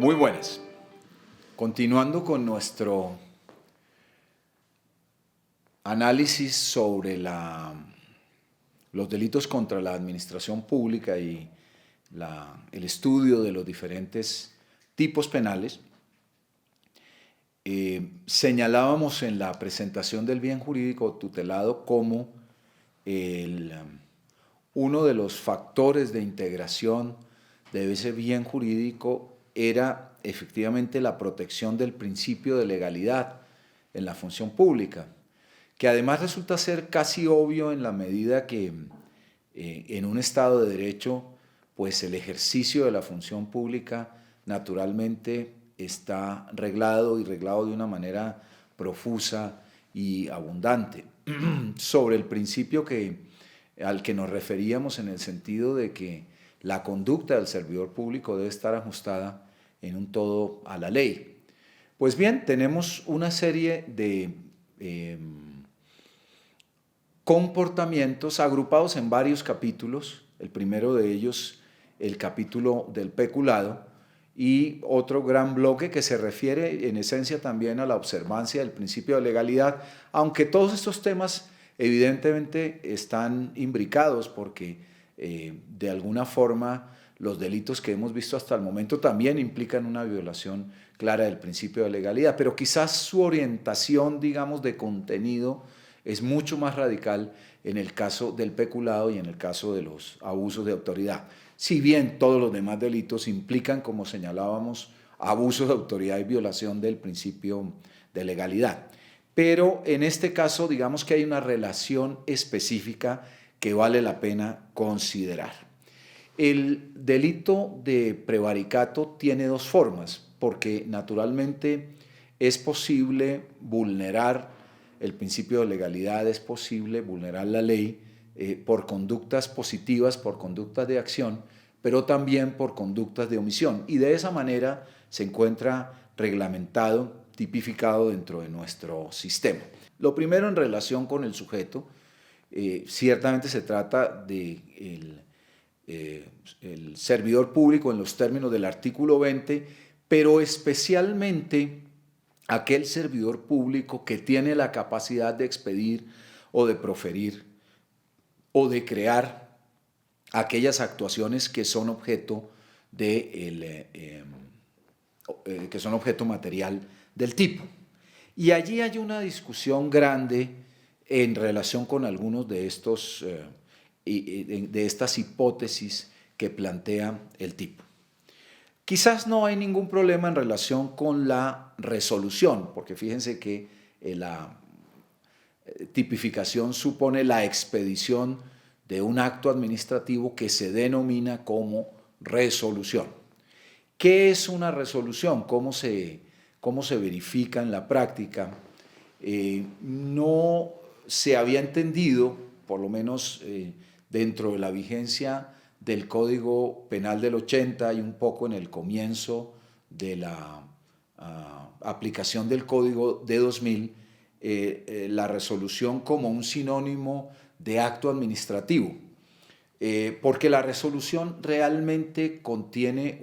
Muy buenas. Continuando con nuestro análisis sobre los delitos contra la administración pública y el estudio de los diferentes tipos penales, señalábamos en la presentación del bien jurídico tutelado como uno de los factores de integración de ese bien jurídico era efectivamente la protección del principio de legalidad en la función pública, que además resulta ser casi obvio en la medida que en un Estado de Derecho, pues el ejercicio de la función pública naturalmente está reglado y reglado de una manera profusa y abundante sobre el principio al que nos referíamos en el sentido de que la conducta del servidor público debe estar ajustada en un todo a la ley. Pues bien, tenemos una serie de comportamientos agrupados en varios capítulos. El primero de ellos, el capítulo del peculado, y otro gran bloque que se refiere en esencia también a la observancia del principio de legalidad, aunque todos estos temas evidentemente están imbricados porque de alguna forma los delitos que hemos visto hasta el momento también implican una violación clara del principio de legalidad, pero quizás su orientación, digamos, de contenido es mucho más radical en el caso del peculado y en el caso de los abusos de autoridad. Si bien todos los demás delitos implican, como señalábamos, abusos de autoridad y violación del principio de legalidad. Pero en este caso, digamos que hay una relación específica que vale la pena considerar. El delito de prevaricato tiene dos formas, porque naturalmente es posible vulnerar el principio de legalidad, es posible vulnerar la ley por conductas positivas, por conductas de acción, pero también por conductas de omisión. Y de esa manera se encuentra reglamentado, tipificado dentro de nuestro sistema. Lo primero en relación con el sujeto, ciertamente se trata de el servidor público en los términos del artículo 20, pero especialmente aquel servidor público que tiene la capacidad de expedir o de proferir o de crear aquellas actuaciones que son objeto que son objeto material del tipo. Y allí hay una discusión grande en relación con algunos de estas hipótesis que plantea el tipo. Quizás no hay ningún problema en relación con la resolución, porque fíjense que la tipificación supone la expedición de un acto administrativo que se denomina como resolución. ¿Qué es una resolución? ¿Cómo se verifica en la práctica? No se había entendido, por lo menos dentro de la vigencia del Código Penal del 80 y un poco en el comienzo de la aplicación del Código de 2000, la resolución como un sinónimo de acto administrativo, porque la resolución realmente contiene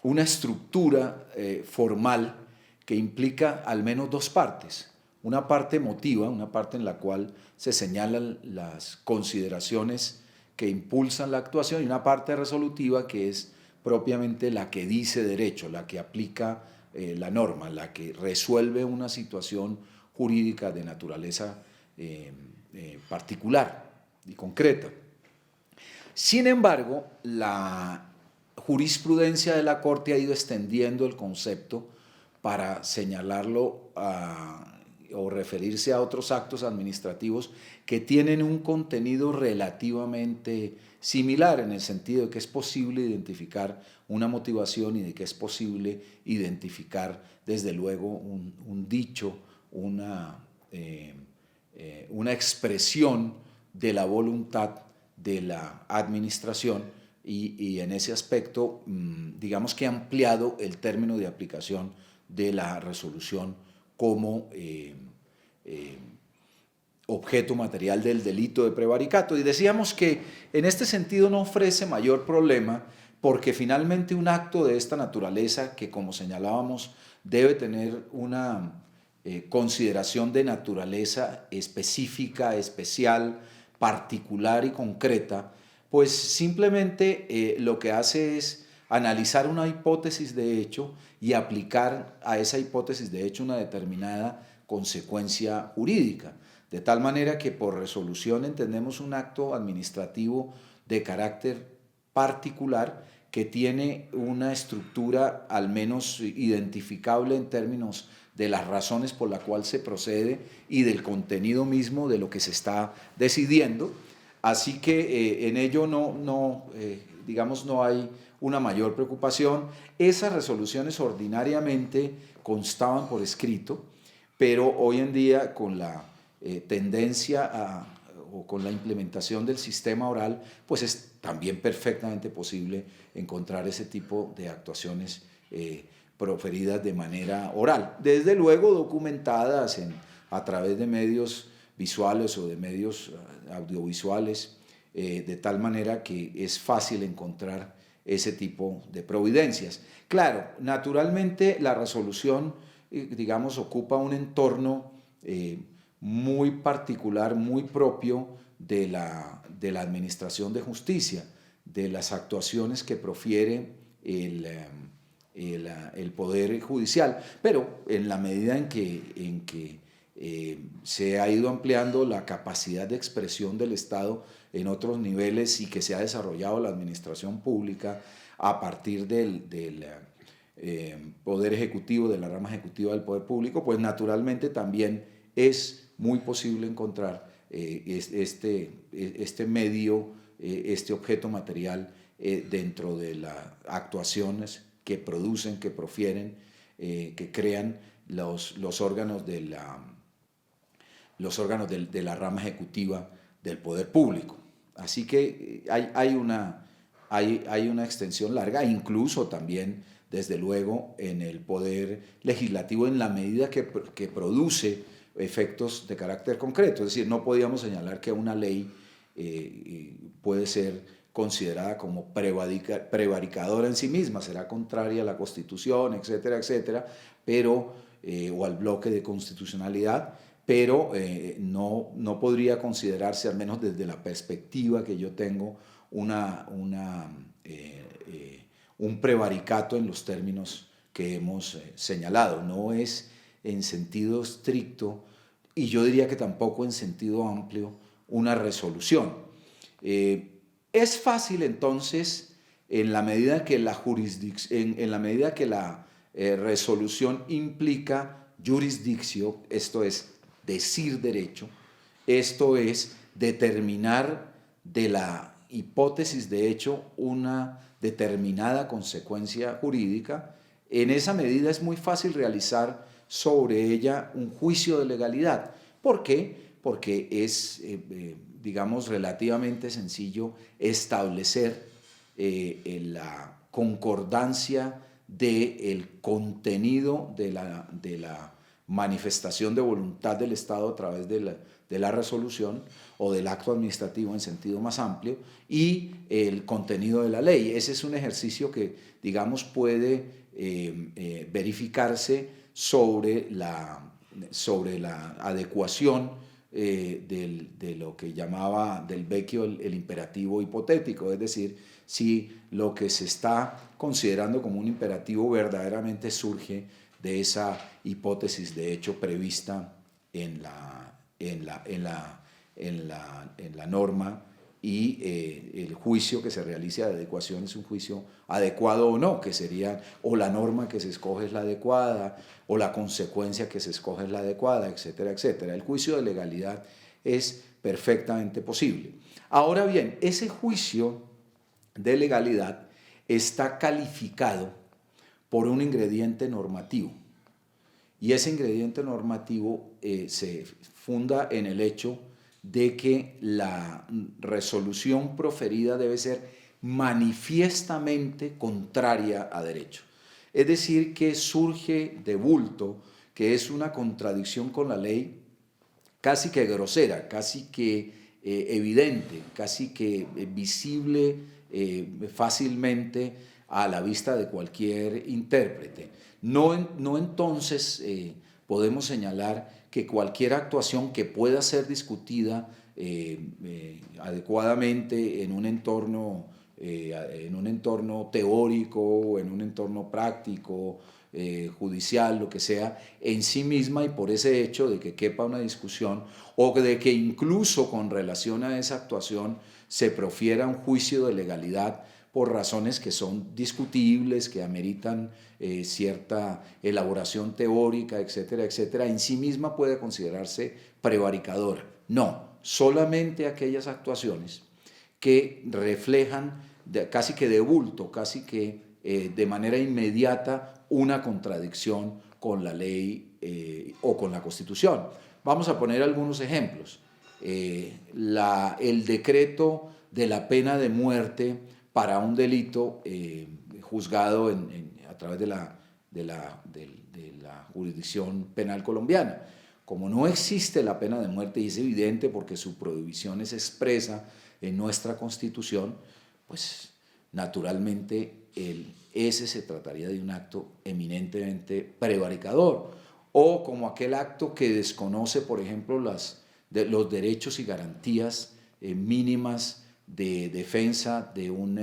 una estructura formal que implica al menos dos partes. Una parte emotiva, una parte en la cual se señalan las consideraciones que impulsan la actuación, y una parte resolutiva que es propiamente la que dice derecho, la que aplica la norma, la que resuelve una situación jurídica de naturaleza particular y concreta. Sin embargo, la jurisprudencia de la Corte ha ido extendiendo el concepto para señalarlo o referirse a otros actos administrativos que tienen un contenido relativamente similar, en el sentido de que es posible identificar una motivación y de que es posible identificar desde luego un dicho, una expresión de la voluntad de la administración, y en ese aspecto digamos que ha ampliado el término de aplicación de la resolución como objeto material del delito de prevaricato. Y decíamos que en este sentido no ofrece mayor problema, porque finalmente un acto de esta naturaleza, que como señalábamos, debe tener una consideración de naturaleza específica, especial, particular y concreta, pues simplemente lo que hace es analizar una hipótesis de hecho y aplicar a esa hipótesis de hecho una determinada consecuencia jurídica. De tal manera que por resolución entendemos un acto administrativo de carácter particular que tiene una estructura al menos identificable en términos de las razones por las cuales se procede y del contenido mismo de lo que se está decidiendo. Así que en ello digamos, no hay una mayor preocupación. Esas resoluciones ordinariamente constaban por escrito, pero hoy en día con la tendencia o con la implementación del sistema oral, pues es también perfectamente posible encontrar ese tipo de actuaciones proferidas de manera oral. Desde luego documentadas a través de medios visuales o de medios audiovisuales, de tal manera que es fácil encontrar ese tipo de providencias. Claro, naturalmente la resolución, digamos, ocupa un entorno muy particular, muy propio de la administración de justicia, de las actuaciones que profiere el Poder Judicial, pero en la medida en que se ha ido ampliando la capacidad de expresión del Estado en otros niveles y que se ha desarrollado la administración pública a partir del Poder Ejecutivo, de la rama ejecutiva del Poder Público, pues naturalmente también es muy posible encontrar este medio, este objeto material dentro de las actuaciones que producen, que profieren, que crean los órganos de la rama ejecutiva del poder público. Así que hay una extensión larga, incluso también, desde luego, en el poder legislativo en la medida que produce efectos de carácter concreto. Es decir, no podíamos señalar que una ley puede ser considerada como prevaricadora en sí misma, será contraria a la Constitución, etcétera, etcétera, pero, o al bloque de constitucionalidad, pero no podría considerarse, al menos desde la perspectiva que yo tengo, un prevaricato en los términos que hemos señalado. No es en sentido estricto, y yo diría que tampoco en sentido amplio, una resolución. Es fácil entonces, en la medida que la resolución implica jurisdicción, esto es decir derecho, esto es determinar de la hipótesis de hecho una determinada consecuencia jurídica, en esa medida es muy fácil realizar sobre ella un juicio de legalidad. ¿Por qué? Porque es, digamos, relativamente sencillo establecer la concordancia del contenido de la manifestación de voluntad del Estado a través de la resolución o del acto administrativo en sentido más amplio y el contenido de la ley. Ese es un ejercicio que, digamos, puede verificarse sobre la adecuación de lo que llamaba del vecchio el imperativo hipotético, es decir, si lo que se está considerando como un imperativo verdaderamente surge de esa hipótesis de hecho prevista en la norma, y el juicio que se realice de adecuación es un juicio adecuado o no, que sería o la norma que se escoge es la adecuada o la consecuencia que se escoge es la adecuada, etcétera, etcétera. El juicio de legalidad es perfectamente posible. Ahora bien, ese juicio de legalidad está calificado por un ingrediente normativo, y ese ingrediente normativo se funda en el hecho de que la resolución proferida debe ser manifiestamente contraria a derecho. Es decir, que surge de bulto, que es una contradicción con la ley casi que grosera, casi que evidente, casi que visible fácilmente a la vista de cualquier intérprete. No entonces podemos señalar que cualquier actuación que pueda ser discutida adecuadamente en un entorno teórico o en un entorno práctico, judicial, lo que sea, en sí misma, y por ese hecho de que quepa una discusión o de que incluso con relación a esa actuación se profiera un juicio de legalidad por razones que son discutibles, que ameritan cierta elaboración teórica, etcétera, etcétera, en sí misma puede considerarse prevaricadora. No, solamente aquellas actuaciones que reflejan casi que de bulto, casi que de manera inmediata una contradicción con la ley o con la Constitución. Vamos a poner algunos ejemplos. El decreto de la pena de muerte para un delito juzgado a través de la jurisdicción penal colombiana. Como no existe la pena de muerte, y es evidente porque su prohibición es expresa en nuestra Constitución, pues naturalmente ese se trataría de un acto eminentemente prevaricador, o como aquel acto que desconoce, por ejemplo, los derechos y garantías mínimas de defensa de un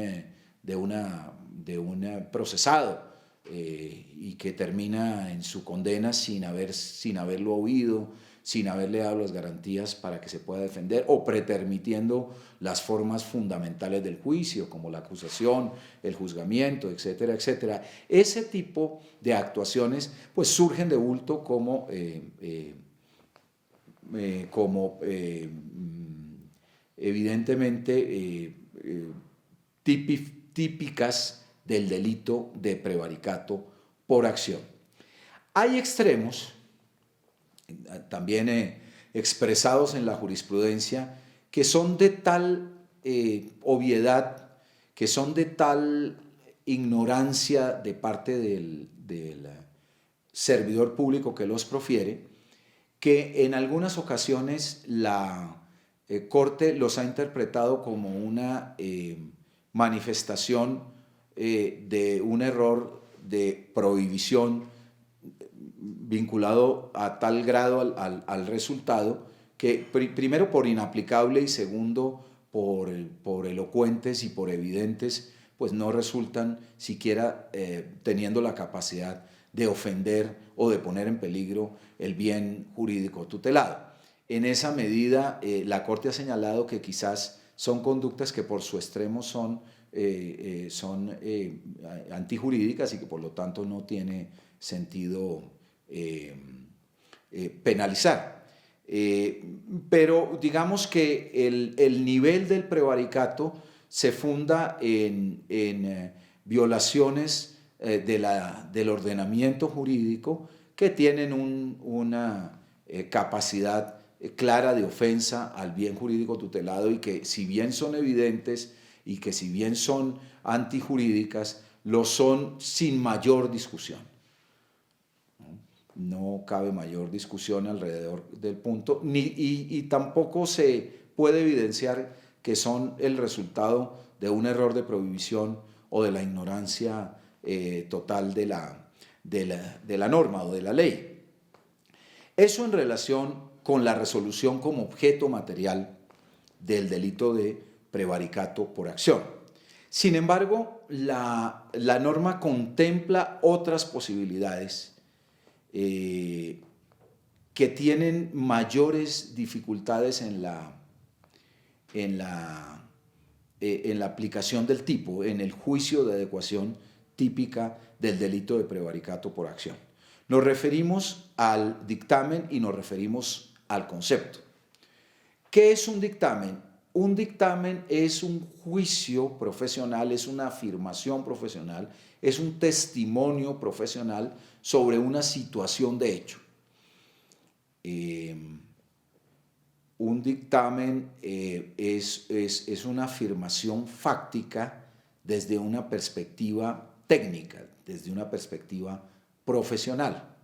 procesado y que termina en su condena sin haberlo oído, sin haberle dado las garantías para que se pueda defender, o pretermitiendo las formas fundamentales del juicio, como la acusación, el juzgamiento, etcétera, etcétera. Ese tipo de actuaciones pues surgen de bulto como evidentemente típicas del delito de prevaricato por acción. Hay extremos, también expresados en la jurisprudencia, que son de tal obviedad, que son de tal ignorancia de parte del servidor público que los profiere, que en algunas ocasiones la Corte los ha interpretado como una manifestación de un error de prohibición vinculado a tal grado al resultado que primero por inaplicable y segundo por elocuentes y por evidentes, pues no resultan siquiera teniendo la capacidad de ofender o de poner en peligro el bien jurídico tutelado. En esa medida, la Corte ha señalado que quizás son conductas que por su extremo son antijurídicas y que por lo tanto no tiene sentido penalizar. Pero digamos que el nivel del prevaricato se funda en violaciones del ordenamiento jurídico que tienen una capacidad clara de ofensa al bien jurídico tutelado y que si bien son evidentes y que si bien son antijurídicas, lo son sin mayor discusión. No cabe mayor discusión alrededor del punto, y tampoco se puede evidenciar que son el resultado de un error de prohibición o de la ignorancia total de la norma o de la ley. Eso en relación con la resolución como objeto material del delito de prevaricato por acción. Sin embargo, la norma contempla otras posibilidades que tienen mayores dificultades en la aplicación del tipo, en el juicio de adecuación típica del delito de prevaricato por acción. Nos referimos al dictamen y nos referimos al concepto. ¿Qué es un dictamen? Un dictamen es un juicio profesional, es una afirmación profesional, es un testimonio profesional sobre una situación de hecho. Un dictamen es una afirmación fáctica desde una perspectiva técnica, desde una perspectiva profesional.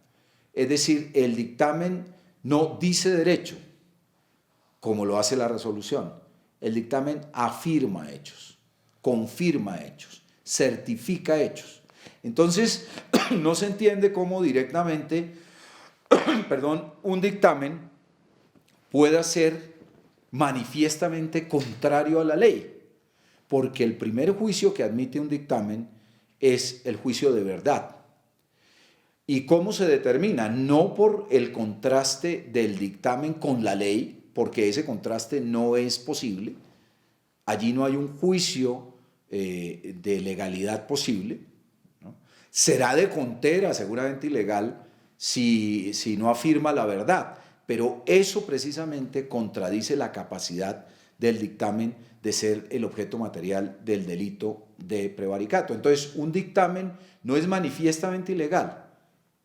Es decir, el dictamen no dice derecho, como lo hace la resolución. El dictamen afirma hechos, confirma hechos, certifica hechos. Entonces, no se entiende cómo directamente, un dictamen pueda ser manifiestamente contrario a la ley, porque el primer juicio que admite un dictamen es el juicio de verdad. ¿Y cómo se determina? No por el contraste del dictamen con la ley, porque ese contraste no es posible. Allí no hay un juicio de legalidad posible, ¿no? Será de contera, seguramente ilegal, si no afirma la verdad, pero eso precisamente contradice la capacidad del dictamen de ser el objeto material del delito de prevaricato. Entonces, un dictamen no es manifiestamente ilegal,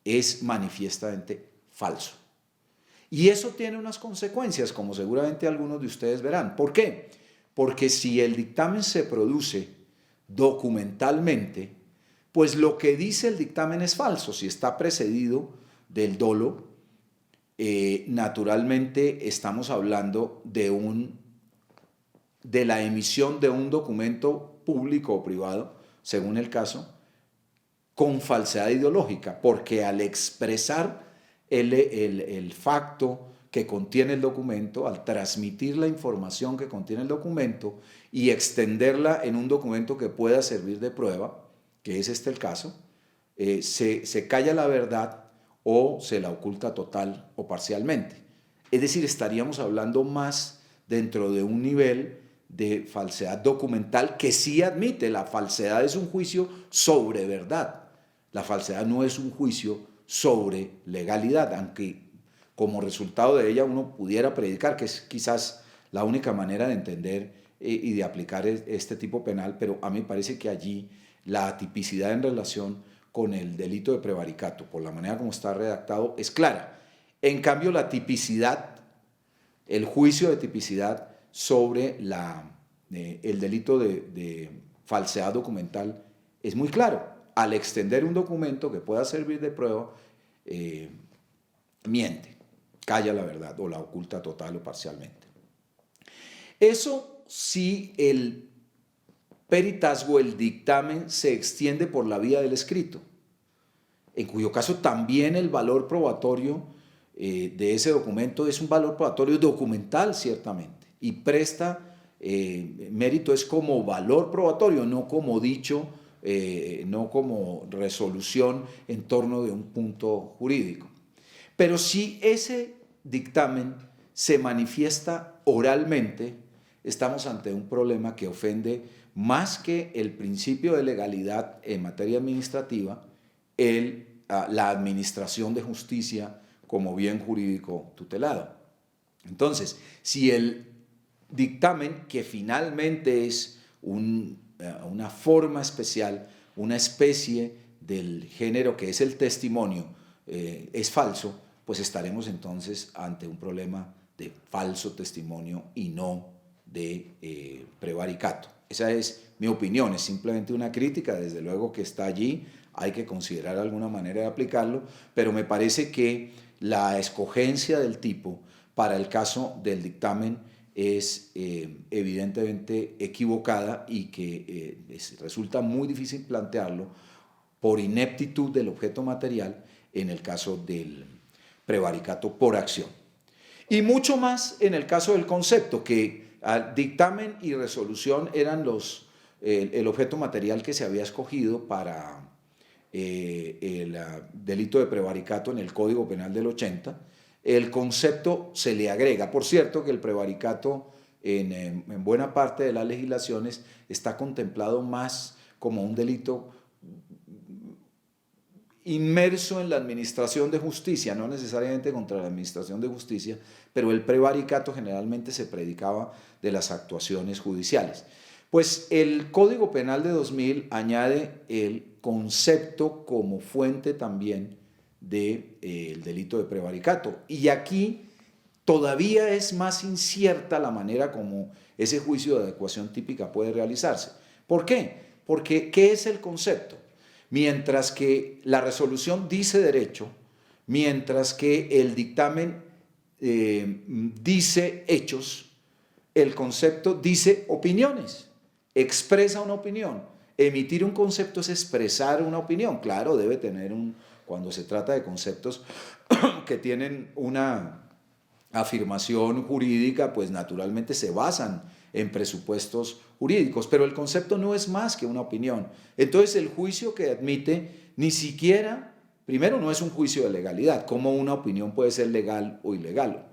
es manifiestamente falso. Y eso tiene unas consecuencias, como seguramente algunos de ustedes verán. ¿Por qué? Porque si el dictamen se produce documentalmente, pues lo que dice el dictamen es falso. Si está precedido del dolo, naturalmente estamos hablando de la emisión de un documento público o privado, según el caso, con falsedad ideológica, porque al expresar el facto que contiene el documento, al transmitir la información que contiene el documento y extenderla en un documento que pueda servir de prueba, que es este el caso, se calla la verdad o se la oculta total o parcialmente. Es decir, estaríamos hablando más dentro de un nivel de falsedad documental que sí admite. La falsedad es un juicio sobre verdad. La falsedad no es un juicio sobre legalidad, aunque como resultado de ella uno pudiera predicar que es quizás la única manera de entender y de aplicar este tipo penal, pero a mí me parece que allí la tipicidad en relación con el delito de prevaricato, por la manera como está redactado, es clara. En cambio, la tipicidad, el juicio de tipicidad sobre el delito de falsedad documental es muy claro. Al extender un documento que pueda servir de prueba, miente, calla la verdad o la oculta total o parcialmente. Eso si el peritazgo, el dictamen, se extiende por la vía del escrito, en cuyo caso también el valor probatorio de ese documento es un valor probatorio documental, ciertamente, y presta mérito, es como valor probatorio, no como dicho, no como resolución en torno de un punto jurídico. Pero si ese dictamen se manifiesta oralmente, estamos ante un problema que ofende más que el principio de legalidad en materia administrativa, la administración de justicia como bien jurídico tutelado. Entonces, si el dictamen, que finalmente es una forma especial, una especie del género que es el testimonio, es falso, pues estaremos entonces ante un problema de falso testimonio y no de prevaricato. Esa es mi opinión, es simplemente una crítica, desde luego que está allí, hay que considerar alguna manera de aplicarlo, pero me parece que la escogencia del tipo para el caso del dictamen es evidentemente equivocada y que resulta muy difícil plantearlo por ineptitud del objeto material en el caso del prevaricato por acción. Y mucho más en el caso del concepto, que dictamen y resolución eran el objeto material que se había escogido para el delito de prevaricato en el Código Penal del 80. El concepto se le agrega. Por cierto, que el prevaricato en buena parte de las legislaciones está contemplado más como un delito inmerso en la administración de justicia, no necesariamente contra la administración de justicia, pero el prevaricato generalmente se predicaba de las actuaciones judiciales. Pues el Código Penal de 2000 añade el concepto como fuente también del delito de prevaricato. Y aquí todavía es más incierta la manera como ese juicio de adecuación típica puede realizarse. ¿Por qué? Porque ¿qué es el concepto? Mientras que la resolución dice derecho, mientras que el dictamen dice hechos, el concepto dice opiniones. expresa una opinión. Emitir un concepto es expresar una opinión. Claro, debe tener cuando se trata de conceptos que tienen una afirmación jurídica, pues naturalmente se basan en presupuestos jurídicos, pero el concepto no es más que una opinión. Entonces el juicio que admite ni siquiera, primero no es un juicio de legalidad, cómo una opinión puede ser legal o ilegal,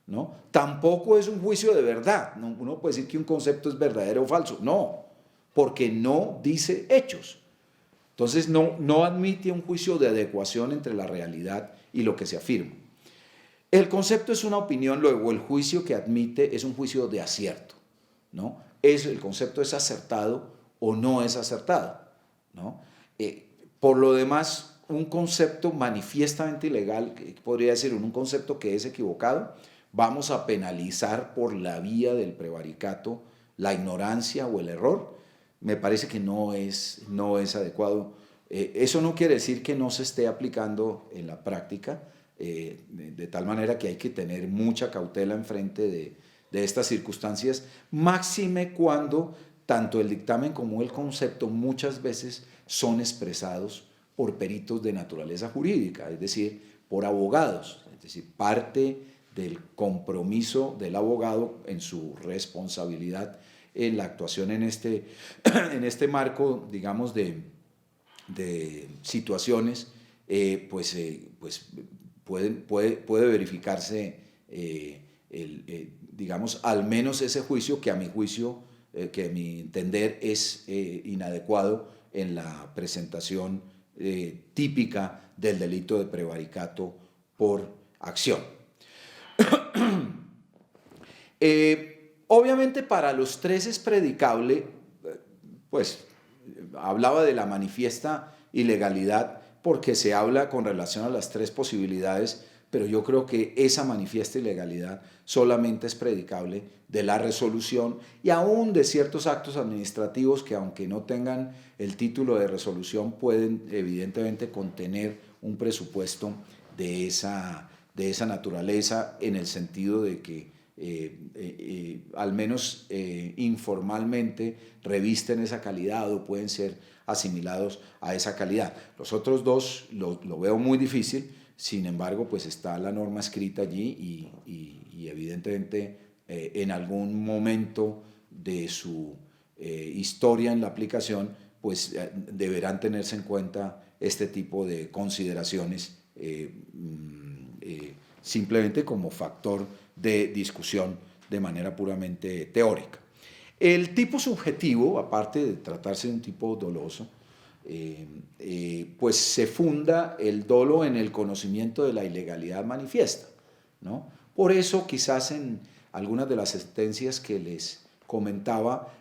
¿no? Tampoco es un juicio de verdad, ¿no? Uno puede decir que un concepto es verdadero o falso, no, porque no dice hechos. Entonces no admite un juicio de adecuación entre la realidad y lo que se afirma. El concepto es una opinión, luego el juicio que admite es un juicio de acierto, ¿no? El concepto es acertado o no es acertado, ¿no? Por lo demás, un concepto manifiestamente ilegal, podría decir un concepto que es equivocado, vamos a penalizar por la vía del prevaricato la ignorancia o el error. Me parece que no es adecuado. Eso no quiere decir que no se esté aplicando en la práctica, de tal manera que hay que tener mucha cautela en frente de estas circunstancias, máxime cuando tanto el dictamen como el concepto muchas veces son expresados por peritos de naturaleza jurídica, es decir, por abogados, es decir, parte del compromiso del abogado en su responsabilidad en la actuación en este marco, digamos, de situaciones, pues puede verificarse, digamos, al menos ese juicio que a mi juicio, que a mi entender es inadecuado en la presentación típica del delito de prevaricato por acción. Obviamente para los tres es predicable, pues hablaba de la manifiesta ilegalidad porque se habla con relación a las tres posibilidades, pero yo creo que esa manifiesta ilegalidad solamente es predicable de la resolución y aún de ciertos actos administrativos que, aunque no tengan el título de resolución, pueden evidentemente contener un presupuesto de esa naturaleza, en el sentido de que al menos informalmente revisten esa calidad o pueden ser asimilados a esa calidad. Los otros dos lo veo muy difícil, sin embargo, pues está la norma escrita allí y evidentemente en algún momento de su historia en la aplicación, pues deberán tenerse en cuenta este tipo de consideraciones simplemente como factor de discusión de manera puramente teórica. El tipo subjetivo, aparte de tratarse de un tipo doloso, pues se funda el dolo en el conocimiento de la ilegalidad manifiesta, ¿no? Por eso quizás en algunas de las sentencias que les comentaba,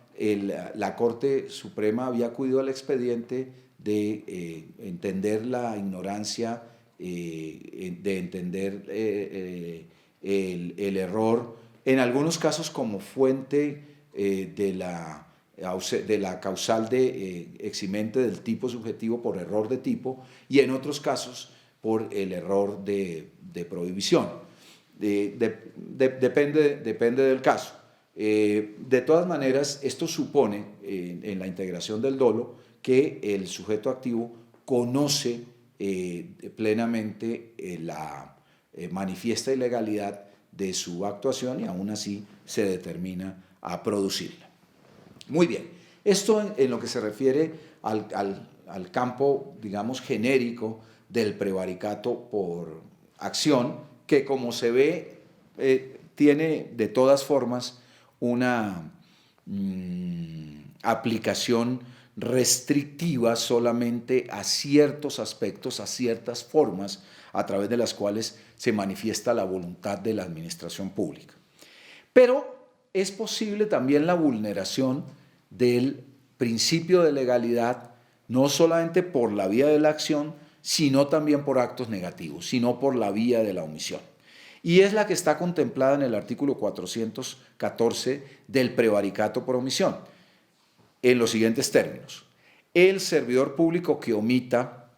la Corte Suprema había acudido al expediente de entender la ignorancia, de entender el error, en algunos casos como fuente de la causal de eximente del tipo subjetivo por error de tipo, y en otros casos por el error de prohibición. Depende del caso. De todas maneras, esto supone en la integración del dolo que el sujeto activo conoce plenamente la manifiesta ilegalidad de su actuación y aún así se determina a producirla. Muy bien, esto en lo que se refiere al campo, digamos, genérico del prevaricato por acción, que como se ve tiene de todas formas una aplicación restrictiva solamente a ciertos aspectos, a ciertas formas a través de las cuales se manifiesta la voluntad de la administración pública. Pero es posible también la vulneración del principio de legalidad, no solamente por la vía de la acción, sino también por actos negativos, sino por la vía de la omisión. Y es la que está contemplada en el artículo 414 del prevaricato por omisión, en los siguientes términos: el servidor público que omita,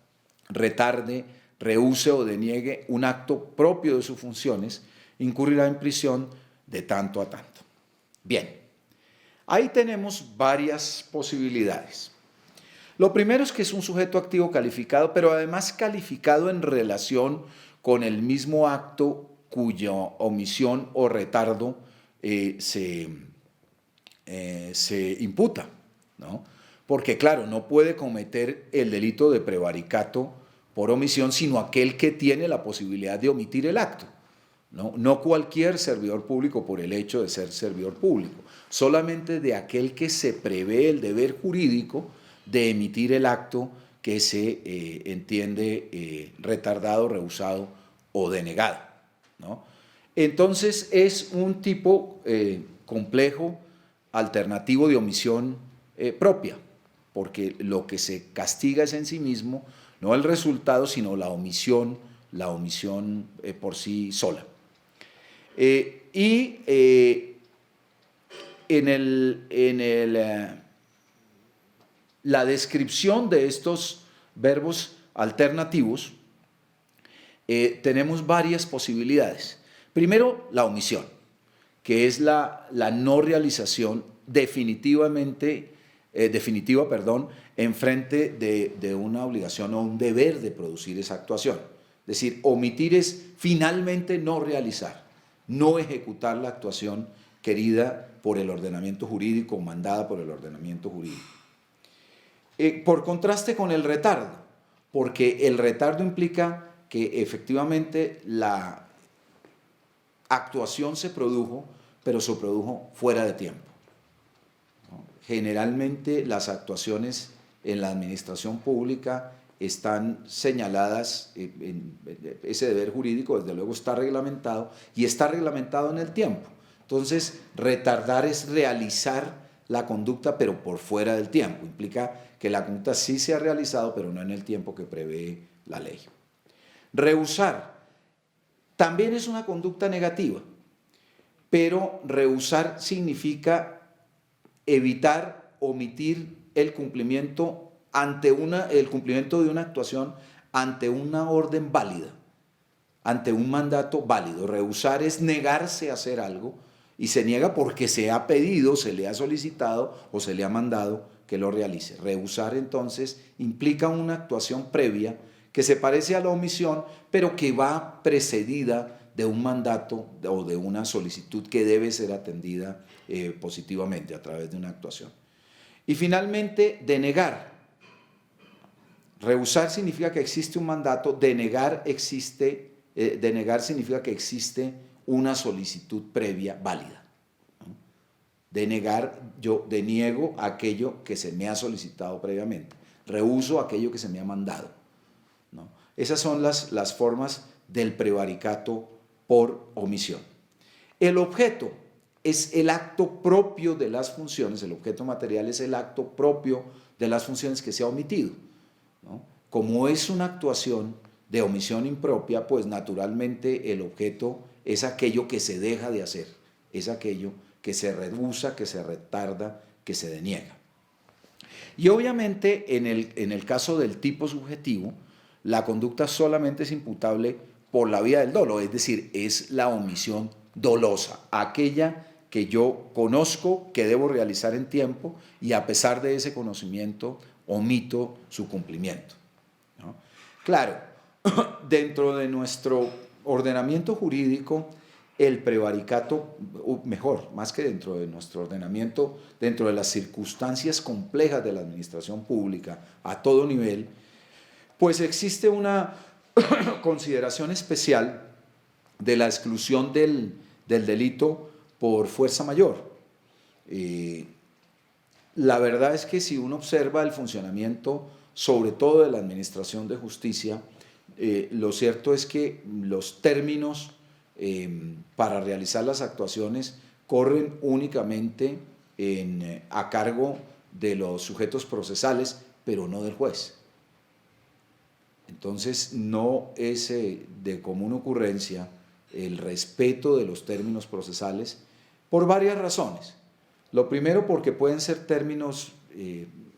retarde, rehúse o deniegue un acto propio de sus funciones incurrirá en prisión de tanto a tanto. Bien, Ahí tenemos varias posibilidades. Lo primero es que es un sujeto activo calificado, pero además calificado en relación con el mismo acto cuya omisión o retardo se imputa, ¿no? Porque claro, no puede cometer el delito de prevaricato por omisión, sino aquel que tiene la posibilidad de omitir el acto. No cualquier servidor público por el hecho de ser servidor público, solamente de aquel que se prevé el deber jurídico de emitir el acto que se entiende retardado, rehusado o denegado, ¿no? Entonces es un tipo complejo, alternativo de omisión propia, porque lo que se castiga es en sí mismo, no el resultado, sino la omisión por sí sola. La descripción de estos verbos alternativos tenemos varias posibilidades. Primero, la omisión, que es la no realización definitiva, en frente de una obligación o un deber de producir esa actuación. Es decir, omitir es finalmente no realizar, no ejecutar la actuación querida por el ordenamiento jurídico o mandada por el ordenamiento jurídico. Por contraste con el retardo, porque el retardo implica que efectivamente la actuación se produjo, pero se produjo fuera de tiempo, ¿no? Generalmente las actuaciones en la administración pública están señaladas, ese deber jurídico desde luego está reglamentado y está reglamentado en el tiempo. Entonces, retardar es realizar la conducta pero por fuera del tiempo, implica que la conducta sí se ha realizado pero no en el tiempo que prevé la ley. Rehusar también es una conducta negativa, pero rehusar significa evitar, omitir el cumplimiento el cumplimiento de una actuación ante una orden válida, ante un mandato válido. Rehusar es negarse a hacer algo y se niega porque se ha pedido, se le ha solicitado o se le ha mandado que lo realice. Rehusar entonces implica una actuación previa que se parece a la omisión, pero que va precedida de un mandato o de una solicitud que debe ser atendida positivamente a través de una actuación. Y finalmente, denegar. Rehusar significa que existe un mandato, denegar significa que existe una solicitud previa válida, ¿no? Denegar, yo deniego aquello que se me ha solicitado previamente, rehuso aquello que se me ha mandado, ¿no? Esas son las formas del prevaricato por omisión. El objeto es el acto propio de las funciones, el objeto material es el acto propio de las funciones que se ha omitido, ¿no? Como es una actuación de omisión impropia, pues naturalmente el objeto es aquello que se deja de hacer, es aquello que se rehúsa, que se retarda, que se deniega. Y obviamente en el caso del tipo subjetivo, la conducta solamente es imputable por la vía del dolo, es decir, es la omisión dolosa, aquella que yo conozco que debo realizar en tiempo y a pesar de ese conocimiento omito su cumplimiento, ¿no? Claro, dentro de nuestro ordenamiento jurídico, el prevaricato, más que dentro de nuestro ordenamiento, dentro de las circunstancias complejas de la administración pública a todo nivel, pues existe una consideración especial de la exclusión del delito por fuerza mayor. La verdad es que si uno observa el funcionamiento, sobre todo de la administración de justicia, lo cierto es que los términos para realizar las actuaciones corren únicamente a cargo de los sujetos procesales, pero no del juez. Entonces no es de común ocurrencia el respeto de los términos procesales por varias razones. Lo primero, porque pueden ser términos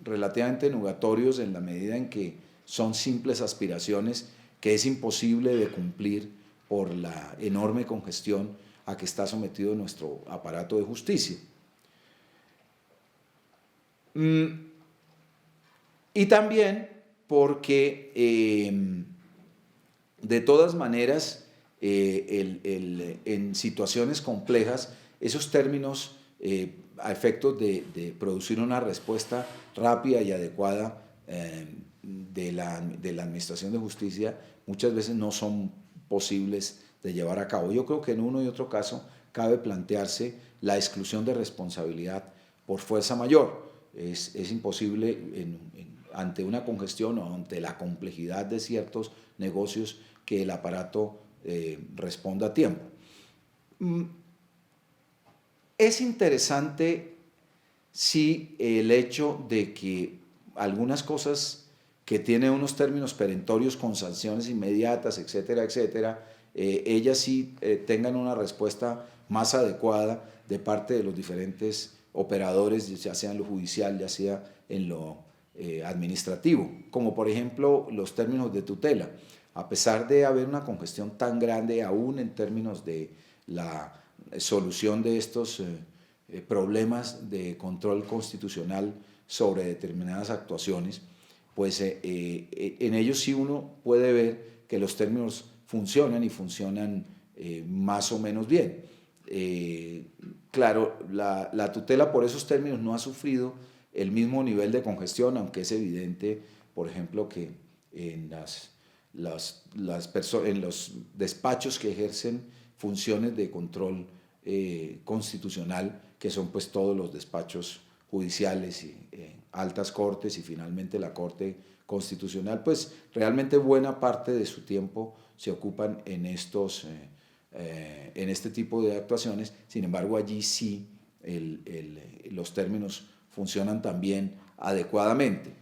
relativamente nugatorios en la medida en que son simples aspiraciones que es imposible de cumplir por la enorme congestión a que está sometido nuestro aparato de justicia. Y también porque de todas maneras, en situaciones complejas, esos términos a efectos de producir una respuesta rápida y adecuada de la Administración de Justicia muchas veces no son posibles de llevar a cabo. Yo creo que en uno y otro caso cabe plantearse la exclusión de responsabilidad por fuerza mayor. Es imposible ante una congestión o ante la complejidad de ciertos negocios que el aparato responda a tiempo. Es interesante, sí, el hecho de que algunas cosas que tienen unos términos perentorios con sanciones inmediatas, etcétera, etcétera, ellas sí tengan una respuesta más adecuada de parte de los diferentes operadores, ya sea en lo judicial, ya sea en lo administrativo, como por ejemplo los términos de tutela. A pesar de haber una congestión tan grande, aún en términos de la solución de estos problemas de control constitucional sobre determinadas actuaciones, pues en ellos sí uno puede ver que los términos funcionan y funcionan más o menos bien. Claro, la tutela por esos términos no ha sufrido el mismo nivel de congestión, aunque es evidente, por ejemplo, que en en los despachos que ejercen funciones de control constitucional, que son pues todos los despachos judiciales y altas cortes y finalmente la Corte Constitucional, pues realmente buena parte de su tiempo se ocupan en este tipo de actuaciones. Sin embargo, allí sí los términos funcionan también adecuadamente.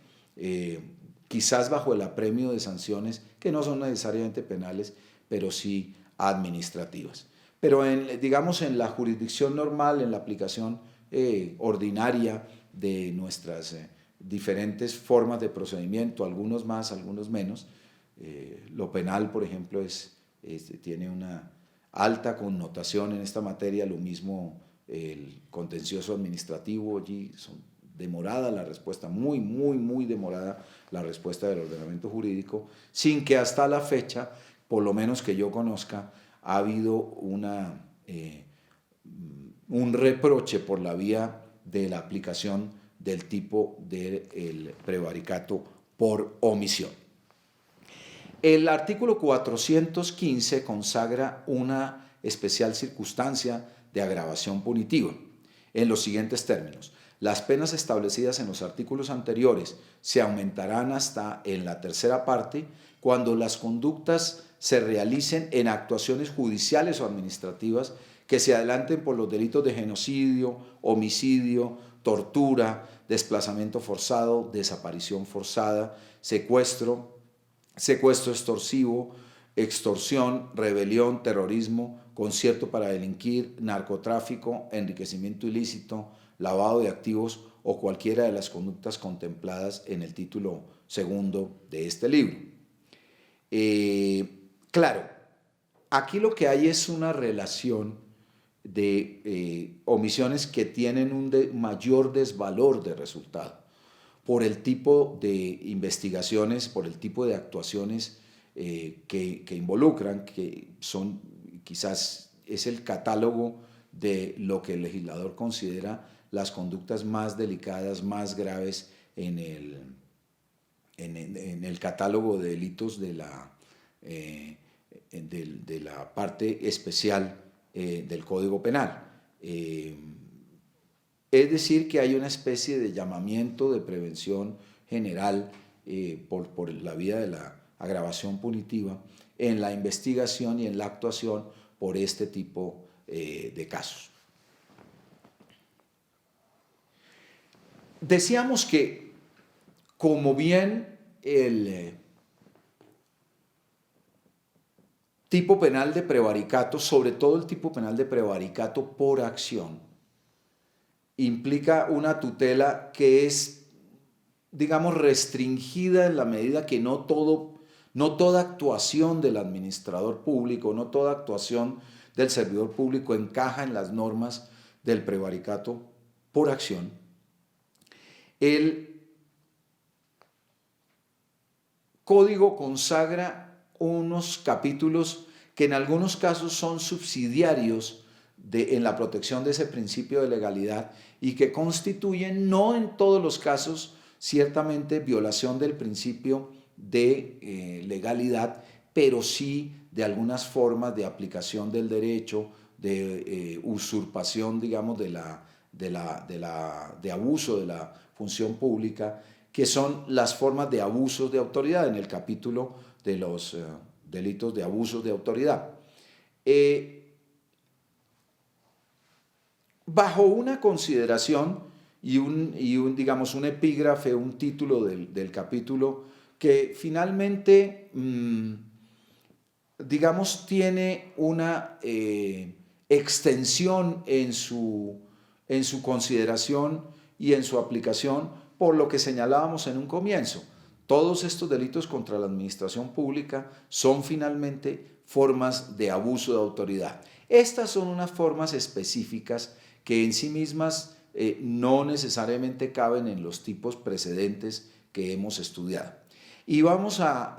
Quizás bajo el apremio de sanciones que no son necesariamente penales, pero sí administrativas. Pero digamos en la jurisdicción normal, en la aplicación ordinaria de nuestras diferentes formas de procedimiento, algunos más, algunos menos, lo penal, por ejemplo, tiene una alta connotación en esta materia, lo mismo el contencioso administrativo, allí son demorada la respuesta, muy, muy, muy demorada la respuesta del ordenamiento jurídico, sin que hasta la fecha, por lo menos que yo conozca, ha habido un reproche por la vía de la aplicación del tipo del prevaricato por omisión. El artículo 415 consagra una especial circunstancia de agravación punitiva en los siguientes términos. Las penas establecidas en los artículos anteriores se aumentarán hasta en la tercera parte cuando las conductas se realicen en actuaciones judiciales o administrativas que se adelanten por los delitos de genocidio, homicidio, tortura, desplazamiento forzado, desaparición forzada, secuestro extorsivo, extorsión, rebelión, terrorismo, concierto para delinquir, narcotráfico, enriquecimiento ilícito, lavado de activos o cualquiera de las conductas contempladas en el título segundo de este libro. Claro, aquí lo que hay es una relación de omisiones que tienen un mayor desvalor de resultado por el tipo de investigaciones, por el tipo de actuaciones que involucran, que son quizás es el catálogo de lo que el legislador considera las conductas más delicadas, más graves en el catálogo de delitos de la parte especial del Código Penal. Es decir, que hay una especie de llamamiento de prevención general por la vía de la agravación punitiva en la investigación y en la actuación por este tipo de casos. Decíamos que, como bien el tipo penal de prevaricato, sobre todo el tipo penal de prevaricato por acción, implica una tutela que es, digamos, restringida en la medida que no toda actuación del administrador público, no toda actuación del servidor público encaja en las normas del prevaricato por acción. El código consagra unos capítulos que en algunos casos son subsidiarios en la protección de ese principio de legalidad y que constituyen, no en todos los casos, ciertamente violación del principio de legalidad, pero sí de algunas formas de aplicación del derecho, de usurpación, digamos, de abuso de la función pública, que son las formas de abusos de autoridad en el capítulo de los delitos de abusos de autoridad. Bajo una consideración digamos, un epígrafe, un título del capítulo que finalmente, digamos, tiene una extensión en su consideración y en su aplicación por lo que señalábamos en un comienzo. Todos estos delitos contra la administración pública son finalmente formas de abuso de autoridad. Estas son unas formas específicas que en sí mismas no necesariamente caben en los tipos precedentes que hemos estudiado. Y vamos a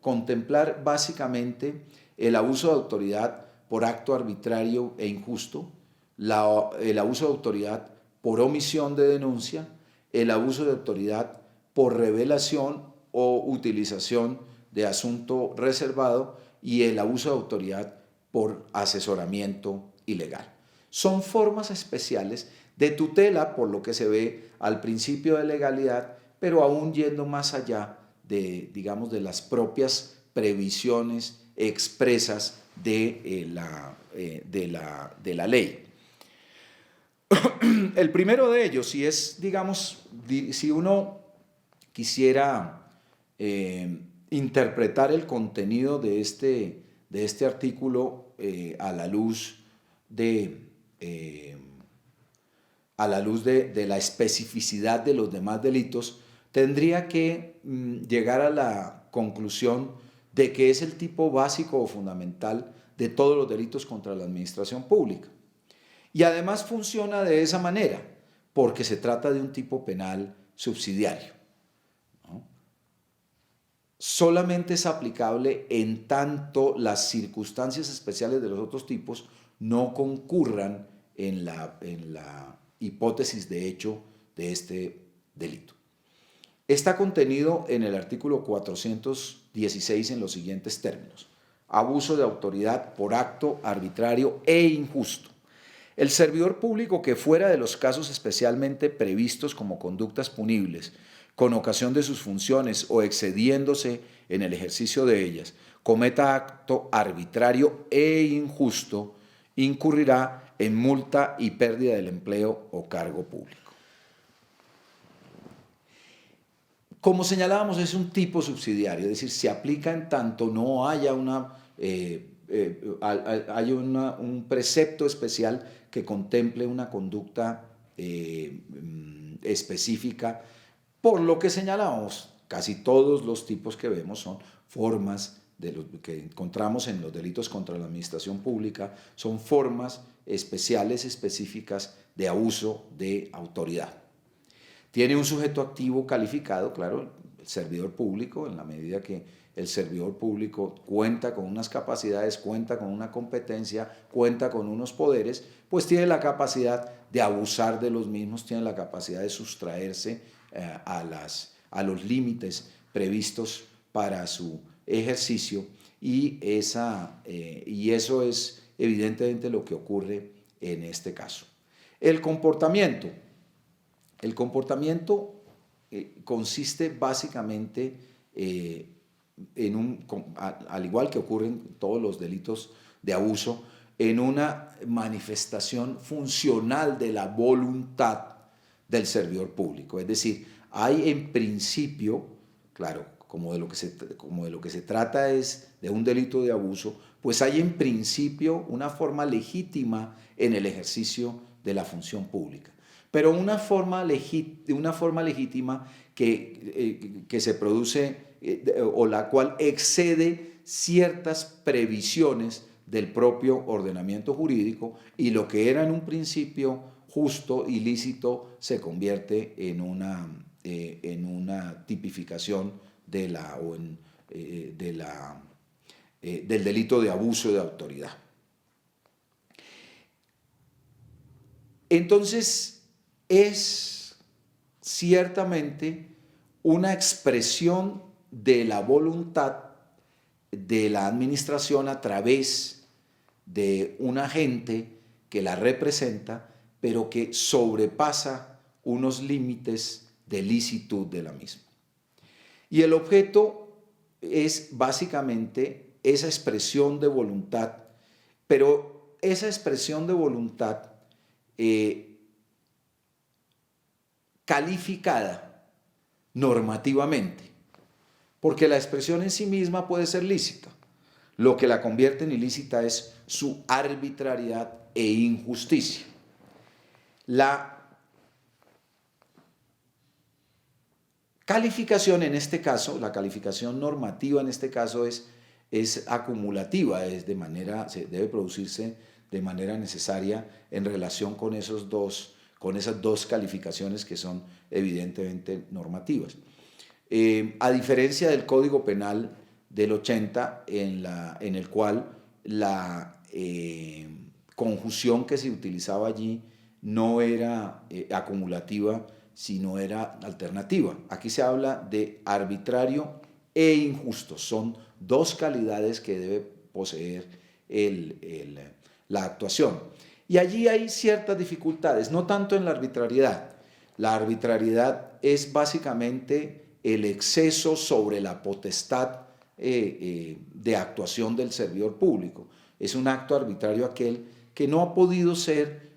contemplar básicamente el abuso de autoridad por acto arbitrario e injusto, el abuso de autoridad por omisión de denuncia, el abuso de autoridad por revelación o utilización de asunto reservado y el abuso de autoridad por asesoramiento ilegal. Son formas especiales de tutela, por lo que se ve al principio de legalidad, pero aún yendo más allá de, digamos, de las propias previsiones expresas de la ley. El primero de ellos, si es, digamos, si uno quisiera interpretar el contenido de este artículo a la luz de la especificidad de los demás delitos, tendría que llegar a la conclusión de que es el tipo básico o fundamental de todos los delitos contra la administración pública. Y además funciona de esa manera, porque se trata de un tipo penal subsidiario, ¿no? Solamente es aplicable en tanto las circunstancias especiales de los otros tipos no concurran en la hipótesis de hecho de este delito. Está contenido en el artículo 416 en los siguientes términos: abuso de autoridad por acto arbitrario e injusto. El servidor público que fuera de los casos especialmente previstos como conductas punibles, con ocasión de sus funciones o excediéndose en el ejercicio de ellas, cometa acto arbitrario e injusto, incurrirá en multa y pérdida del empleo o cargo público. Como señalábamos, es un tipo subsidiario, es decir, se aplica en tanto no haya un precepto especial que contemple una conducta específica, por lo que señalábamos, casi todos los tipos que vemos son formas de los que encontramos en los delitos contra la administración pública, son formas especiales, específicas de abuso de autoridad. Tiene un sujeto activo calificado, claro, el servidor público, en la medida que el servidor público cuenta con unas capacidades, cuenta con una competencia, cuenta con unos poderes, pues tiene la capacidad de abusar de los mismos, tiene la capacidad de sustraerse a los límites previstos para su ejercicio y eso es evidentemente lo que ocurre en este caso. El comportamiento consiste básicamente al igual que ocurre en todos los delitos de abuso, en una manifestación funcional de la voluntad del servidor público. Es decir, hay en principio, claro, como de lo que se trata es de un delito de abuso, pues hay en principio una forma legítima en el ejercicio de la función pública. Pero una forma legítima que se produce o la cual excede ciertas previsiones del propio ordenamiento jurídico y lo que era en un principio justo, ilícito, se convierte en una tipificación de del delito de abuso de autoridad. Entonces, es ciertamente una expresión de la voluntad de la administración a través de un agente que la representa, pero que sobrepasa unos límites de licitud de la misma. Y el objeto es básicamente esa expresión de voluntad, pero esa expresión de voluntad calificada normativamente, porque la expresión en sí misma puede ser lícita. Lo que la convierte en ilícita es su arbitrariedad e injusticia. La calificación en este caso, la calificación normativa en este caso es acumulativa, debe producirse de manera necesaria en relación con esas dos calificaciones que son evidentemente normativas. A diferencia del Código Penal del 80, en el cual la conjunción que se utilizaba allí no era acumulativa, sino era alternativa. Aquí se habla de arbitrario e injusto. Son dos calidades que debe poseer la actuación. Y allí hay ciertas dificultades, no tanto en la arbitrariedad. La arbitrariedad es básicamente el exceso sobre la potestad de actuación del servidor público. Es un acto arbitrario aquel que no ha podido ser